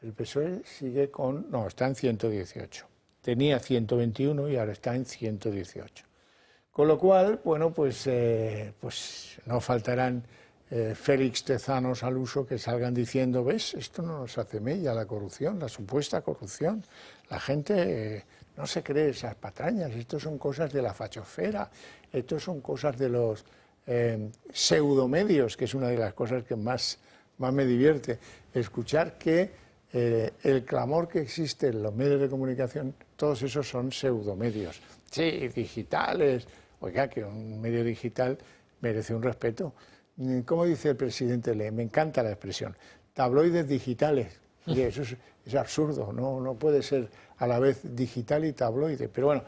El PSOE sigue con... No, está en 118. Tenía 121 y ahora está en 118. Con lo cual, bueno, pues no faltarán Félix Tezanos al uso que salgan diciendo: ¿ves? Esto no nos hace mella, la corrupción, la supuesta corrupción. La gente no se cree esas patrañas. Esto son cosas de la fachosfera. Esto son cosas de los pseudomedios, que es una de las cosas que más me divierte. Escuchar que el clamor que existe en los medios de comunicación, todos esos son pseudomedios. Sí, digitales. Oiga, que un medio digital merece un respeto. ¿Cómo dice el presidente? Me encanta la expresión. Tabloides digitales. Oye, eso es absurdo. No puede ser a la vez digital y tabloide. Pero bueno,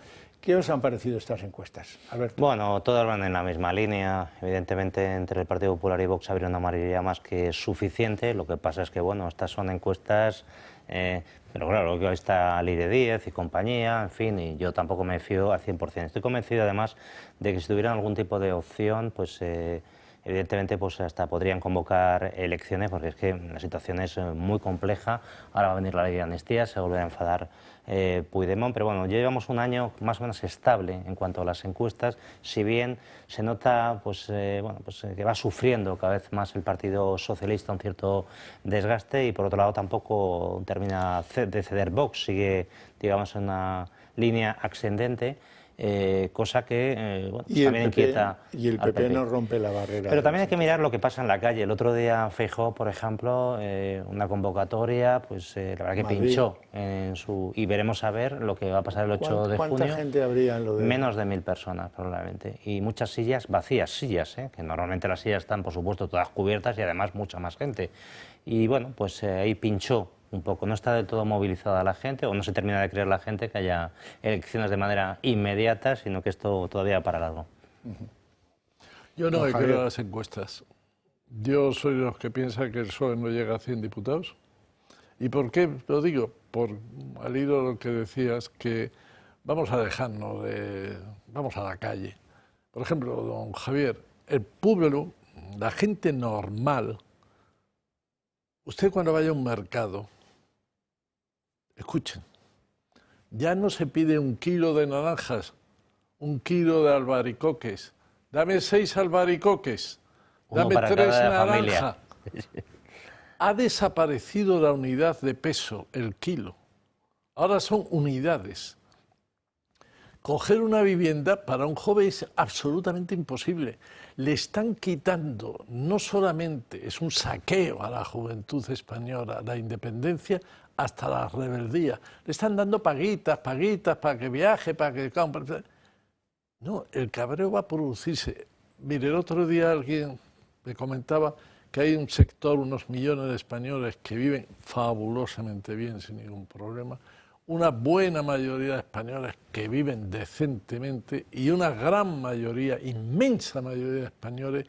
¿Qué os han parecido estas encuestas, Alberto? Bueno, todas van en la misma línea. Evidentemente, entre el Partido Popular y Vox habría una mayoría más que suficiente. Lo que pasa es que, bueno, estas son encuestas, pero claro, que está Lire Díez y compañía, en fin, y yo tampoco me fío al 100%. Estoy convencido, además, de que si tuvieran algún tipo de opción, pues evidentemente pues hasta podrían convocar elecciones, porque es que la situación es muy compleja. Ahora va a venir la ley de amnistía, se volverá a enfadar Puigdemont, pero bueno, ya llevamos un año más o menos estable en cuanto a las encuestas, si bien se nota que va sufriendo cada vez más el Partido Socialista un cierto desgaste, y por otro lado tampoco termina de ceder Vox, sigue, digamos, en una línea ascendente. Cosa que también inquieta. Y el PP no rompe la barrera. Pero también hay que mirar lo que pasa en la calle. El otro día Feijóo, por ejemplo, una convocatoria, pues la verdad que Madrid pinchó en su... Y veremos a ver lo que va a pasar el 8 de junio. ¿Cuánta gente habría en lo de...? Menos de 1000 personas, probablemente. Y muchas sillas vacías, que normalmente las sillas están, por supuesto, todas cubiertas y además mucha más gente. Y bueno, pues ahí pinchó un poco. No está del todo movilizada la gente, o no se termina de creer la gente que haya elecciones de manera inmediata, sino que esto todavía va para largo. Yo no me creo a las encuestas. Yo soy de los que piensan que el PSOE no llega a 100 diputados. ¿Y por qué lo digo? Al hilo de lo que decías, que vamos a dejarnos de... vamos a la calle. Por ejemplo, don Javier, el pueblo, la gente normal, usted cuando vaya a un mercado, escuchen, ya no se pide 1 kilo de naranjas, 1 kilo de albaricoques. Dame 6 albaricoques, dame 3 naranjas. Ha desaparecido la unidad de peso, el kilo. Ahora son unidades. Coger una vivienda para un joven es absolutamente imposible. Le están quitando, no solamente es un saqueo a la juventud española, la independencia, hasta la rebeldía. Le están dando paguitas para que viaje, para que compre. No, el cabreo va a producirse. Mire, el otro día alguien me comentaba que hay un sector, unos millones de españoles que viven fabulosamente bien, sin ningún problema, una buena mayoría de españoles que viven decentemente y una gran mayoría, inmensa mayoría de españoles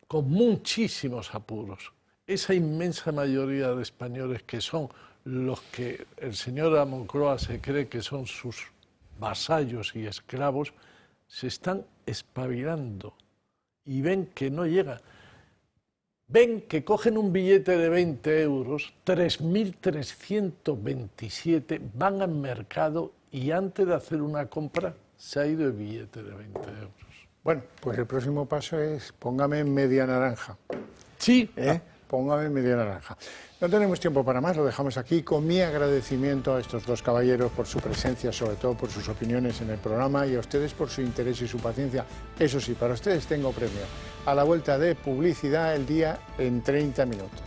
con muchísimos apuros. Esa inmensa mayoría de españoles que son los que el señor Moncloa se cree que son sus vasallos y esclavos, se están espabilando y ven que no llega. Ven que cogen un billete de 20 euros, 3.327, van al mercado y antes de hacer una compra se ha ido el billete de 20 euros. Bueno, pues el próximo paso es póngame media naranja. Sí. Póngame media naranja. No tenemos tiempo para más, lo dejamos aquí con mi agradecimiento a estos dos caballeros por su presencia, sobre todo por sus opiniones en el programa, y a ustedes por su interés y su paciencia. Eso sí, para ustedes tengo premio. A la vuelta de publicidad, el día en 30 minutos.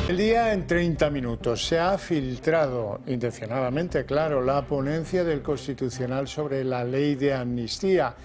El día en 30 minutos. Se ha filtrado intencionadamente, claro, la ponencia del Constitucional sobre la ley de amnistía.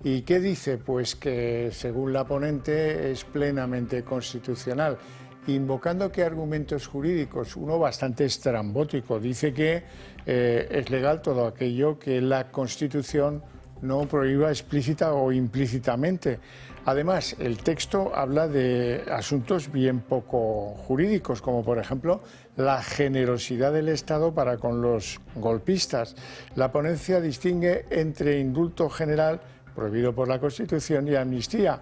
¿Y qué dice? Pues que, según la ponente, es plenamente constitucional. Invocando qué argumentos jurídicos, uno bastante estrambótico. Dice que es legal todo aquello que la Constitución no prohíba explícita o implícitamente. Además, el texto habla de asuntos bien poco jurídicos, como por ejemplo la generosidad del Estado para con los golpistas. La ponencia distingue entre indulto general, prohibido por la Constitución, y amnistía.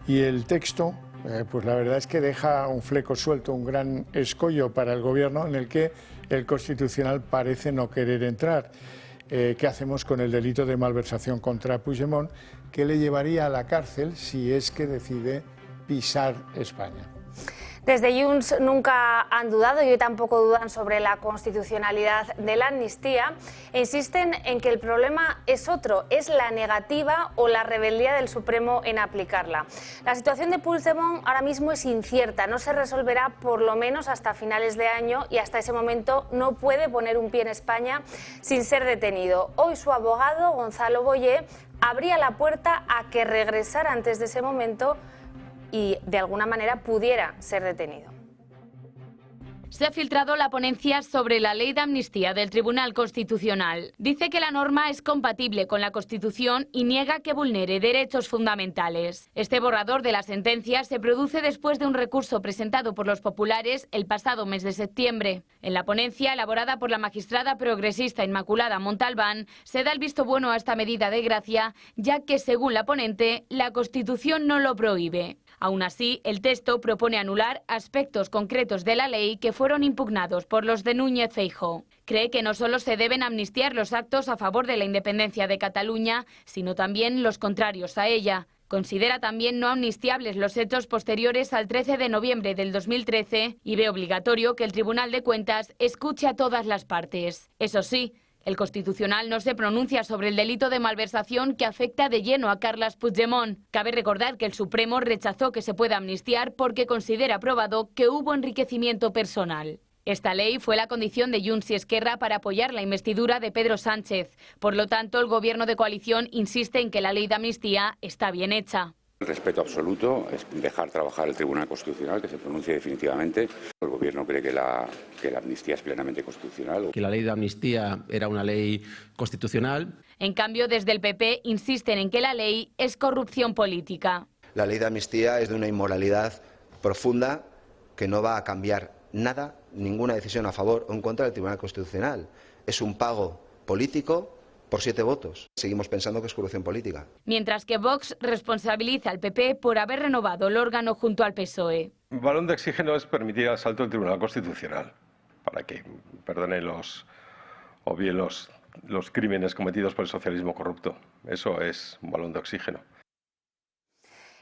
Y el texto, pues la verdad es que deja un fleco suelto, un gran escollo para el Gobierno en el que el Constitucional parece no querer entrar. ¿Qué hacemos con el delito de malversación contra Puigdemont, que le llevaría a la cárcel si es que decide pisar España? Desde Junts nunca han dudado y hoy tampoco dudan sobre la constitucionalidad de la amnistía e insisten en que el problema es otro, es la negativa o la rebeldía del Supremo en aplicarla. La situación de Puigdemont ahora mismo es incierta, no se resolverá por lo menos hasta finales de año y hasta ese momento no puede poner un pie en España sin ser detenido. Hoy su abogado, Gonzalo Boye, abría la puerta a que regresara antes de ese momento y de alguna manera pudiera ser detenido. Se ha filtrado la ponencia sobre la ley de amnistía del Tribunal Constitucional. Dice que la norma es compatible con la Constitución y niega que vulnere derechos fundamentales. Este borrador de la sentencia se produce después de un recurso presentado por los populares el pasado mes de septiembre. En la ponencia, elaborada por la magistrada progresista Inmaculada Montalbán, se da el visto bueno a esta medida de gracia, ya que, según la ponente, la Constitución no lo prohíbe. Aún así, el texto propone anular aspectos concretos de la ley que fueron impugnados por los de Núñez Feijóo. Cree que no solo se deben amnistiar los actos a favor de la independencia de Cataluña, sino también los contrarios a ella. Considera también no amnistiables los hechos posteriores al 13 de noviembre del 2013 y ve obligatorio que el Tribunal de Cuentas escuche a todas las partes. Eso sí, el Constitucional no se pronuncia sobre el delito de malversación que afecta de lleno a Carles Puigdemont. Cabe recordar que el Supremo rechazó que se pueda amnistiar porque considera probado que hubo enriquecimiento personal. Esta ley fue la condición de Junts y Esquerra para apoyar la investidura de Pedro Sánchez. Por lo tanto, el Gobierno de coalición insiste en que la ley de amnistía está bien hecha. El respeto absoluto es dejar trabajar el Tribunal Constitucional, que se pronuncie definitivamente. El Gobierno cree que la amnistía es plenamente constitucional. Que la ley de amnistía era una ley constitucional. En cambio, desde el PP insisten en que la ley es corrupción política. La ley de amnistía es de una inmoralidad profunda que no va a cambiar nada, ninguna decisión a favor o en contra del Tribunal Constitucional. Es un pago político por 7 votos. Seguimos pensando que es corrupción política. Mientras que Vox responsabiliza al PP por haber renovado el órgano junto al PSOE. Balón de oxígeno es permitir el asalto del Tribunal Constitucional para que perdone los crímenes cometidos por el socialismo corrupto. Eso es un balón de oxígeno.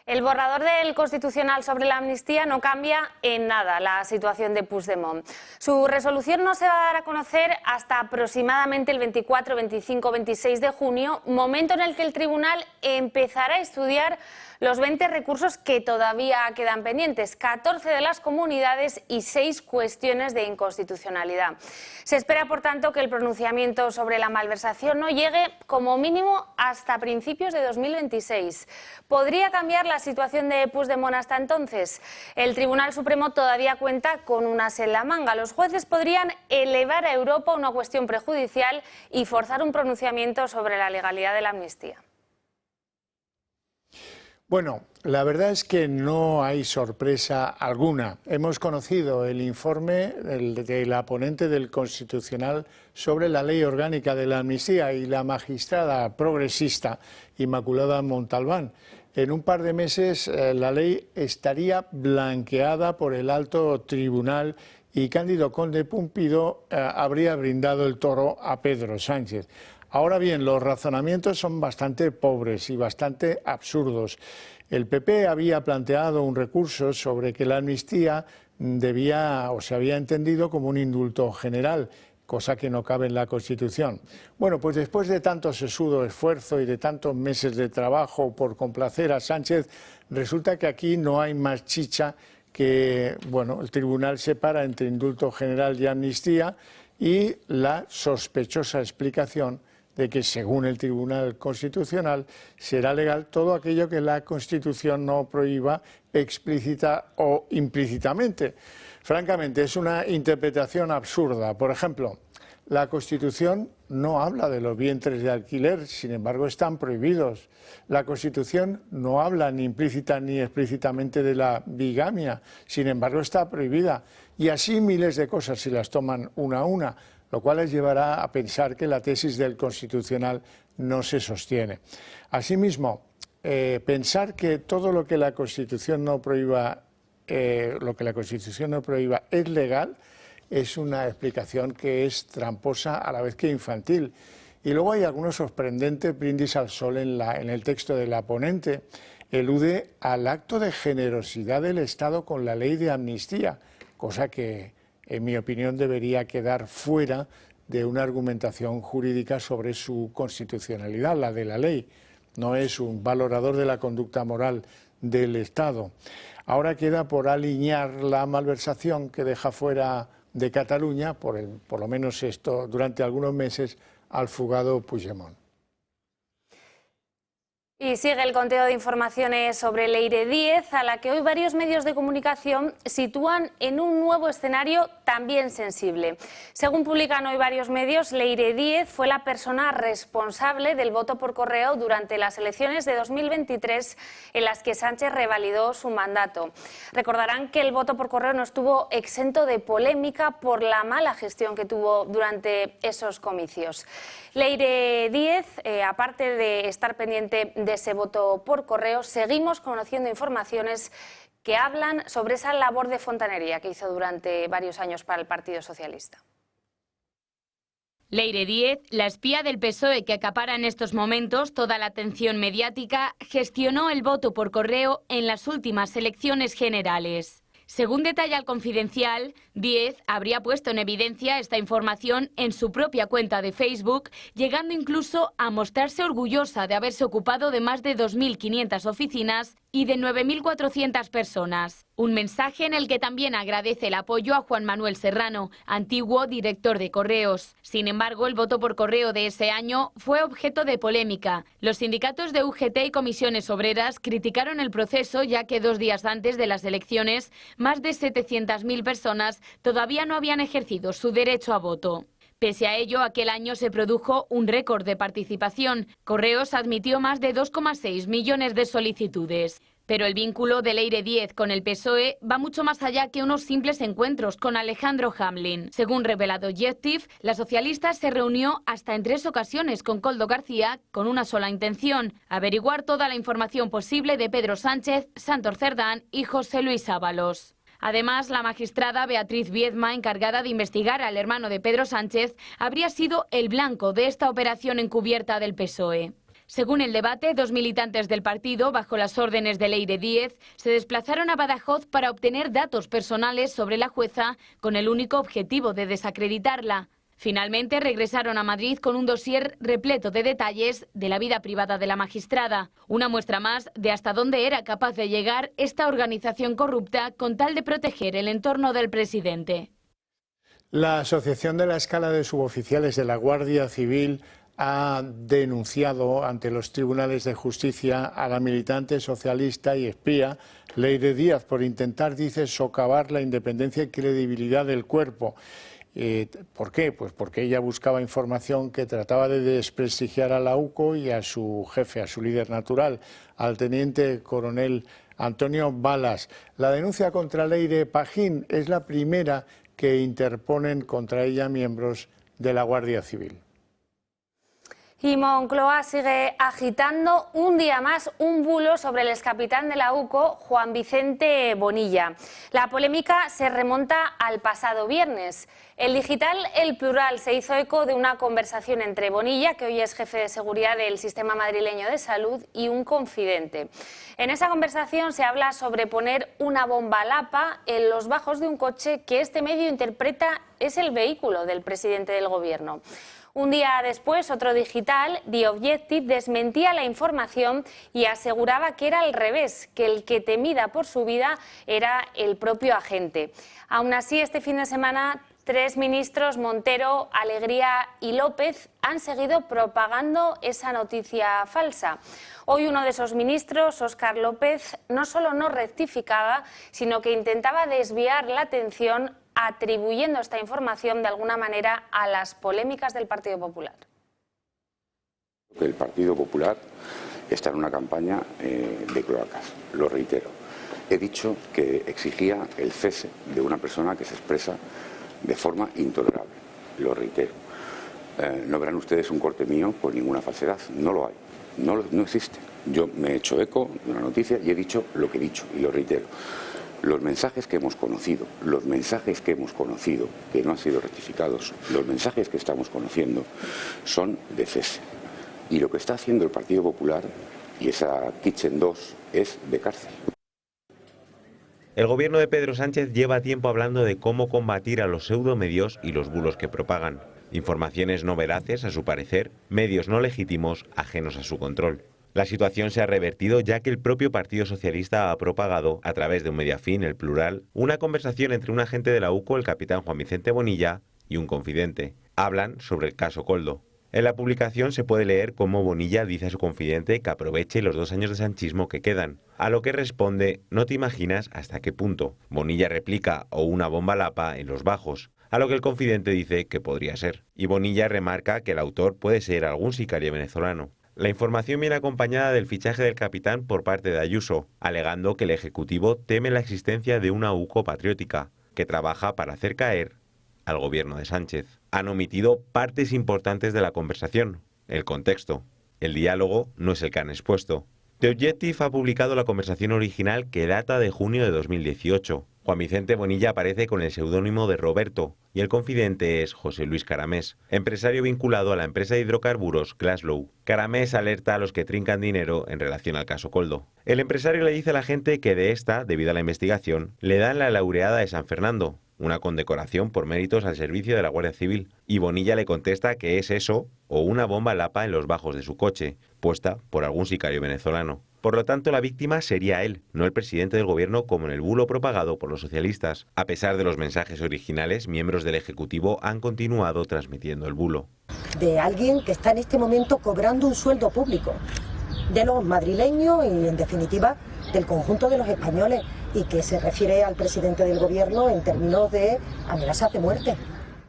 El borrador del Constitucional sobre la amnistía no cambia en nada la situación de Puigdemont. Su resolución no se va a dar a conocer hasta aproximadamente el 24, 25, 26 de junio, momento en el que el tribunal empezará a estudiar los 20 recursos que todavía quedan pendientes, 14 de las comunidades y 6 cuestiones de inconstitucionalidad. Se espera, por tanto, que el pronunciamiento sobre la malversación no llegue como mínimo hasta principios de 2026. ¿Podría cambiar la situación de Puigdemont hasta entonces? El Tribunal Supremo todavía cuenta con un as en la manga. Los jueces podrían elevar a Europa una cuestión prejudicial y forzar un pronunciamiento sobre la legalidad de la amnistía. Bueno, la verdad es que no hay sorpresa alguna. Hemos conocido el informe de la ponente del Constitucional sobre la ley orgánica de la amnistía y la magistrada progresista Inmaculada Montalbán. En un par de meses la ley estaría blanqueada por el alto tribunal y Cándido Conde Pumpido habría brindado el toro a Pedro Sánchez. Ahora bien, los razonamientos son bastante pobres y bastante absurdos. El PP había planteado un recurso sobre que la amnistía se había entendido como un indulto general, cosa que no cabe en la Constitución. Bueno, pues después de tanto sesudo esfuerzo y de tantos meses de trabajo por complacer a Sánchez, resulta que aquí no hay más chicha que, bueno, el tribunal separa entre indulto general y amnistía y la sospechosa explicación de que, según el Tribunal Constitucional, será legal todo aquello que la Constitución no prohíba explícita o implícitamente. Francamente, es una interpretación absurda. Por ejemplo, la Constitución no habla de los vientres de alquiler, sin embargo están prohibidos. La Constitución no habla ni implícita ni explícitamente de la bigamia, sin embargo está prohibida. Y así miles de cosas si las toman una a una, lo cual les llevará a pensar que la tesis del Constitucional no se sostiene. Asimismo, pensar que todo lo que la Constitución no prohíba es legal es una explicación que es tramposa a la vez que infantil. Y luego hay algunos sorprendentes brindis al sol en el texto de la ponente. elude al acto de generosidad del Estado con la ley de amnistía, cosa que, en mi opinión, debería quedar fuera de una argumentación jurídica sobre su constitucionalidad, la de la ley. No es un valorador de la conducta moral del Estado. Ahora queda por alinear la malversación que deja fuera de Cataluña, por lo menos esto durante algunos meses, al fugado Puigdemont. Y sigue el conteo de informaciones sobre Leire Díez, a la que hoy varios medios de comunicación sitúan en un nuevo escenario también sensible. Según publican hoy varios medios, Leire Díez fue la persona responsable del voto por correo durante las elecciones de 2023 en las que Sánchez revalidó su mandato. Recordarán que el voto por correo no estuvo exento de polémica por la mala gestión que tuvo durante esos comicios. Leire Díez, aparte de estar pendiente de ese voto por correo, seguimos conociendo informaciones que hablan sobre esa labor de fontanería que hizo durante varios años para el Partido Socialista. Leire Díez, la espía del PSOE que acapara en estos momentos toda la atención mediática, gestionó el voto por correo en las últimas elecciones generales. Según detalla el Confidencial, Díez habría puesto en evidencia esta información en su propia cuenta de Facebook, llegando incluso a mostrarse orgullosa de haberse ocupado de más de 2.500 oficinas y de 9.400 personas. Un mensaje en el que también agradece el apoyo a Juan Manuel Serrano, antiguo director de Correos. Sin embargo, el voto por correo de ese año fue objeto de polémica. Los sindicatos de UGT y comisiones obreras criticaron el proceso, ya que 2 días antes de las elecciones, más de 700.000 personas todavía no habían ejercido su derecho a voto. Pese a ello, aquel año se produjo un récord de participación. Correos admitió más de 2,6 millones de solicitudes. Pero el vínculo de Leire Díez con el PSOE va mucho más allá que unos simples encuentros con Alejandro Hamlin. Según revelado Objective, la socialista se reunió hasta en 3 ocasiones con Koldo García con una sola intención: averiguar toda la información posible de Pedro Sánchez, Santos Cerdán y José Luis Ábalos. Además, la magistrada Beatriz Viedma, encargada de investigar al hermano de Pedro Sánchez, habría sido el blanco de esta operación encubierta del PSOE. Según El Debate, 2 militantes del partido, bajo las órdenes de Leire Díez, se desplazaron a Badajoz para obtener datos personales sobre la jueza con el único objetivo de desacreditarla. Finalmente regresaron a Madrid con un dossier repleto de detalles de la vida privada de la magistrada. Una muestra más de hasta dónde era capaz de llegar esta organización corrupta con tal de proteger el entorno del presidente. La Asociación de la Escala de Suboficiales de la Guardia Civil ha denunciado ante los tribunales de justicia a la militante socialista y espía Leire Díez por intentar, dice, socavar la independencia y credibilidad del cuerpo. ¿Por qué? Pues porque ella buscaba información que trataba de desprestigiar a la UCO y a su jefe, a su líder natural, al teniente coronel Antonio Balas. La denuncia contra Leire Pajín es la primera que interponen contra ella miembros de la Guardia Civil. Y Moncloa sigue agitando un día más un bulo sobre el excapitán de la UCO, Juan Vicente Bonilla. La polémica se remonta al pasado viernes. El digital El Plural se hizo eco de una conversación entre Bonilla, que hoy es jefe de seguridad del Sistema Madrileño de Salud, y un confidente. En esa conversación se habla sobre poner una bomba lapa en los bajos de un coche que este medio interpreta es el vehículo del presidente del Gobierno. Un día después, otro digital, The Objective, desmentía la información y aseguraba que era al revés, que el que temida por su vida era el propio agente. Aún así, este fin de semana, 3 ministros, Montero, Alegría y López, han seguido propagando esa noticia falsa. Hoy uno de esos ministros, Óscar López, no solo no rectificaba, sino que intentaba desviar la atención atribuyendo esta información de alguna manera a las polémicas del Partido Popular. El Partido Popular está en una campaña de cloacas, lo reitero. He dicho que exigía el cese de una persona que se expresa de forma intolerable, lo reitero. No verán ustedes un corte mío por ninguna falsedad, no lo hay, no existe. Yo me he hecho eco de una noticia y he dicho lo que he dicho y lo reitero. Los mensajes que hemos conocido, que no han sido rectificados, los mensajes que estamos conociendo son de cese. Y lo que está haciendo el Partido Popular y esa Kitchen 2 es de cárcel. El gobierno de Pedro Sánchez lleva tiempo hablando de cómo combatir a los pseudomedios y los bulos que propagan. Informaciones no veraces, a su parecer, medios no legítimos, ajenos a su control. La situación se ha revertido ya que el propio Partido Socialista ha propagado, a través de un Mediafín, El Plural, una conversación entre un agente de la UCO, el capitán Juan Vicente Bonilla, y un confidente. Hablan sobre el caso Koldo. En la publicación se puede leer cómo Bonilla dice a su confidente que aproveche los 2 años de sanchismo que quedan, a lo que responde: no te imaginas hasta qué punto. Bonilla replica: o una bomba lapa en los bajos, a lo que el confidente dice que podría ser. Y Bonilla remarca que el autor puede ser algún sicario venezolano. La información viene acompañada del fichaje del capitán por parte de Ayuso, alegando que el Ejecutivo teme la existencia de una UCO patriótica, que trabaja para hacer caer al gobierno de Sánchez. Han omitido partes importantes de la conversación, el contexto. El diálogo no es el que han expuesto. The Objective ha publicado la conversación original que data de junio de 2018. Juan Vicente Bonilla aparece con el seudónimo de Roberto y el confidente es José Luis Caramés, empresario vinculado a la empresa de hidrocarburos Glaslow. Caramés alerta a los que trincan dinero en relación al caso Koldo. El empresario le dice a la gente que de esta, debido a la investigación, le dan la laureada de San Fernando, una condecoración por méritos al servicio de la Guardia Civil, y Bonilla le contesta que es eso o una bomba lapa en los bajos de su coche, puesta por algún sicario venezolano. Por lo tanto, la víctima sería él, no el presidente del gobierno como en el bulo propagado por los socialistas. A pesar de los mensajes originales, miembros del Ejecutivo han continuado transmitiendo el bulo. De alguien que está en este momento cobrando un sueldo público, de los madrileños y, en definitiva, del conjunto de los españoles, y que se refiere al presidente del gobierno en términos de amenazas de muerte.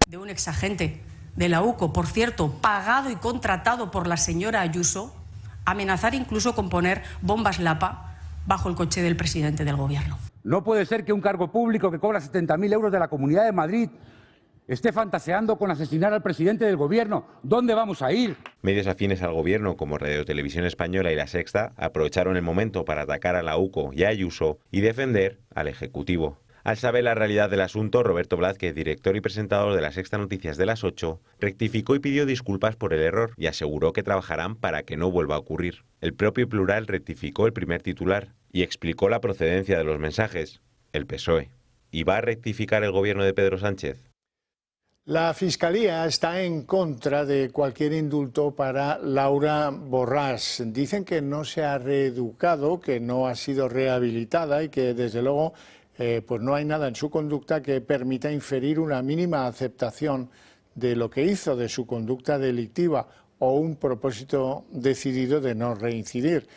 De un exagente de la UCO, por cierto, pagado y contratado por la señora Ayuso, amenazar incluso con poner bombas lapa bajo el coche del presidente del gobierno. No puede ser que un cargo público que cobra 70.000 euros de la Comunidad de Madrid esté fantaseando con asesinar al presidente del gobierno. ¿Dónde vamos a ir? Medios afines al gobierno como Radio Televisión Española y La Sexta aprovecharon el momento para atacar a la UCO y a Ayuso y defender al Ejecutivo. Al saber la realidad del asunto, Roberto Blázquez, director y presentador de La Sexta Noticias de las 8, rectificó y pidió disculpas por el error y aseguró que trabajarán para que no vuelva a ocurrir. El propio Plural rectificó el primer titular y explicó la procedencia de los mensajes, el PSOE. ¿Y va a rectificar el gobierno de Pedro Sánchez? La Fiscalía está en contra de cualquier indulto para Laura Borràs. Dicen que no se ha reeducado, que no ha sido rehabilitada y que desde luego pues no hay nada en su conducta que permita inferir una mínima aceptación de lo que hizo, de su conducta delictiva o un propósito decidido de no reincidir.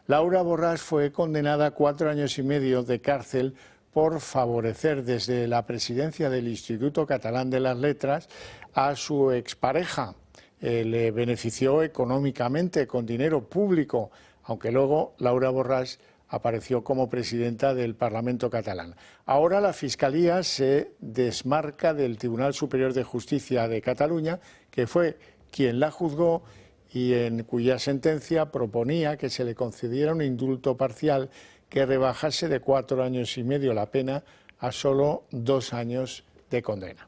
Laura Borràs fue condenada a 4 años y medio de cárcel por favorecer desde la presidencia del Instituto Catalán de las Letras a su expareja. Le benefició económicamente con dinero público, aunque luego Laura Borràs apareció como presidenta del Parlamento catalán. Ahora la Fiscalía se desmarca del Tribunal Superior de Justicia de Cataluña, que fue quien la juzgó y en cuya sentencia proponía que se le concediera un indulto parcial que rebajase de 4 años y medio la pena a solo 2 años de condena.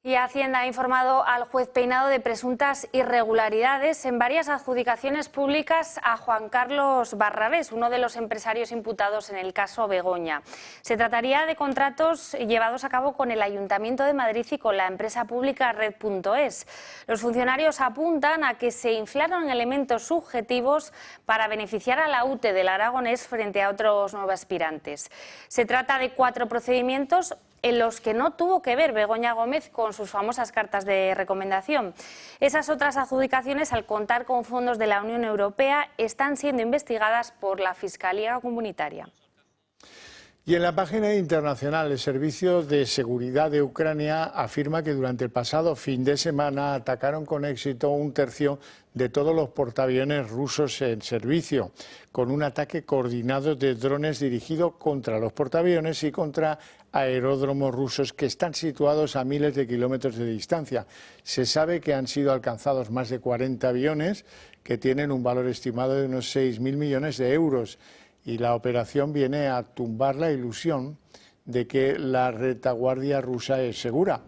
Y Hacienda ha informado al juez Peinado de presuntas irregularidades en varias adjudicaciones públicas a Juan Carlos Barrabés, uno de los empresarios imputados en el caso Begoña. Se trataría de contratos llevados a cabo con el Ayuntamiento de Madrid y con la empresa pública Red.es. Los funcionarios apuntan a que se inflaron elementos subjetivos para beneficiar a la UTE del Aragonés frente a otros 9 aspirantes. Se trata de 4 procedimientos en los que no tuvo que ver Begoña Gómez con sus famosas cartas de recomendación. Esas otras adjudicaciones, al contar con fondos de la Unión Europea, están siendo investigadas por la Fiscalía Comunitaria. Y en la página internacional, el Servicio de Seguridad de Ucrania afirma que durante el pasado fin de semana atacaron con éxito 1/3 de todos los portaaviones rusos en servicio, con un ataque coordinado de drones dirigido contra los portaaviones y contra aeródromos rusos que están situados a miles de kilómetros de distancia. Se sabe que han sido alcanzados más de 40 aviones que tienen un valor estimado de unos 6.000 millones de euros. Y la operación viene a tumbar la ilusión de que la retaguardia rusa es segura.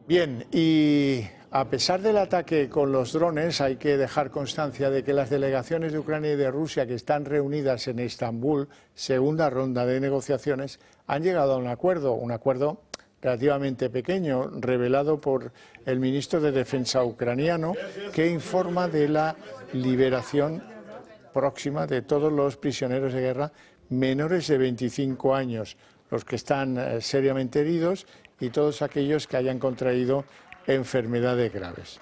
Bien, y A pesar del ataque con los drones, hay que dejar constancia de que las delegaciones de Ucrania y de Rusia que están reunidas en Estambul, segunda ronda de negociaciones, han llegado a un acuerdo relativamente pequeño, revelado por el ministro de Defensa ucraniano, que informa de la liberación próxima de todos los prisioneros de guerra menores de 25 años, los que están seriamente heridos y todos aquellos que hayan contraído enfermedades graves.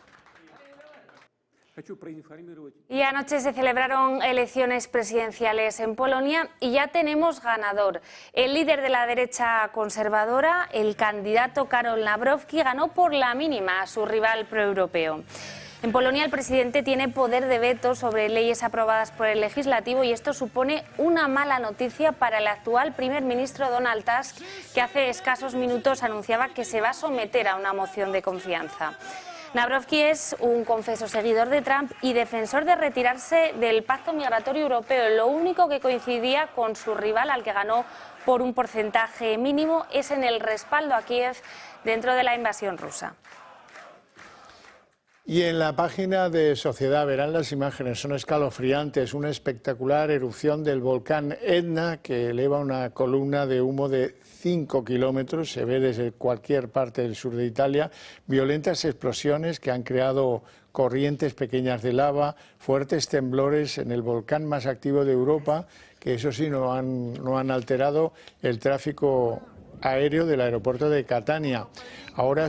Y anoche se celebraron elecciones presidenciales en Polonia y ya tenemos ganador. El líder de la derecha conservadora, el candidato Karol Nawrocki, ganó por la mínima a su rival proeuropeo. En Polonia el presidente tiene poder de veto sobre leyes aprobadas por el legislativo y esto supone una mala noticia para el actual primer ministro Donald Tusk, que hace escasos minutos anunciaba que se va a someter a una moción de confianza. Nawrocki es un confeso seguidor de Trump y defensor de retirarse del pacto migratorio europeo. Lo único que coincidía con su rival, al que ganó por un porcentaje mínimo, es en el respaldo a Kiev dentro de la invasión rusa. Y en la página de Sociedad verán las imágenes, son escalofriantes, una espectacular erupción del volcán Etna que eleva una columna de humo de 5 kilómetros, se ve desde cualquier parte del sur de Italia, violentas explosiones que han creado corrientes pequeñas de lava, fuertes temblores en el volcán más activo de Europa, que eso sí no han alterado el tráfico aéreo del aeropuerto de Catania. Ahora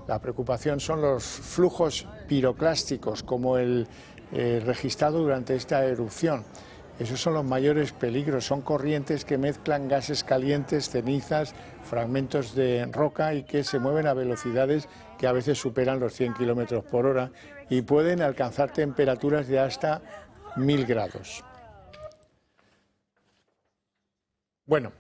la preocupación son los flujos piroclásticos, como el registrado durante esta erupción. Esos son los mayores peligros, son corrientes que mezclan gases calientes, cenizas, fragmentos de roca y que se mueven a velocidades que a veces superan los 100 kilómetros por hora y pueden alcanzar temperaturas de hasta 1000 grados. Bueno,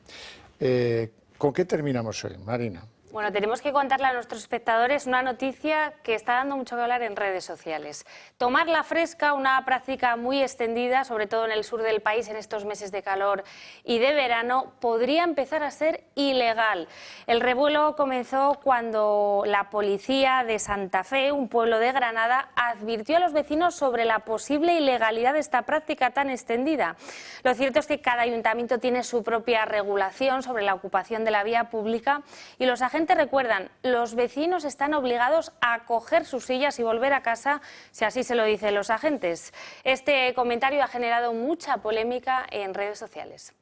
¿con qué terminamos hoy, Marina? Bueno, tenemos que contarle a nuestros espectadores una noticia que está dando mucho que hablar en redes sociales. Tomar la fresca, una práctica muy extendida, sobre todo en el sur del país en estos meses de calor y de verano, podría empezar a ser ilegal. El revuelo comenzó cuando la policía de Santa Fe, un pueblo de Granada, advirtió a los vecinos sobre la posible ilegalidad de esta práctica tan extendida. Lo cierto es que cada ayuntamiento tiene su propia regulación sobre la ocupación de la vía pública y los agentes recuerdan, los vecinos están obligados a coger sus sillas y volver a casa si así se lo dicen los agentes. Este comentario ha generado mucha polémica en redes sociales.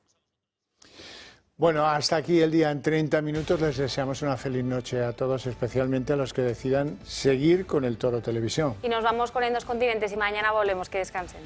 Bueno, hasta aquí el día en 30 minutos. Les deseamos una feliz noche a todos, especialmente a los que decidan seguir con el Toro Televisión. Y nos vamos con En Dos Continentes y mañana volvemos. Que descansen.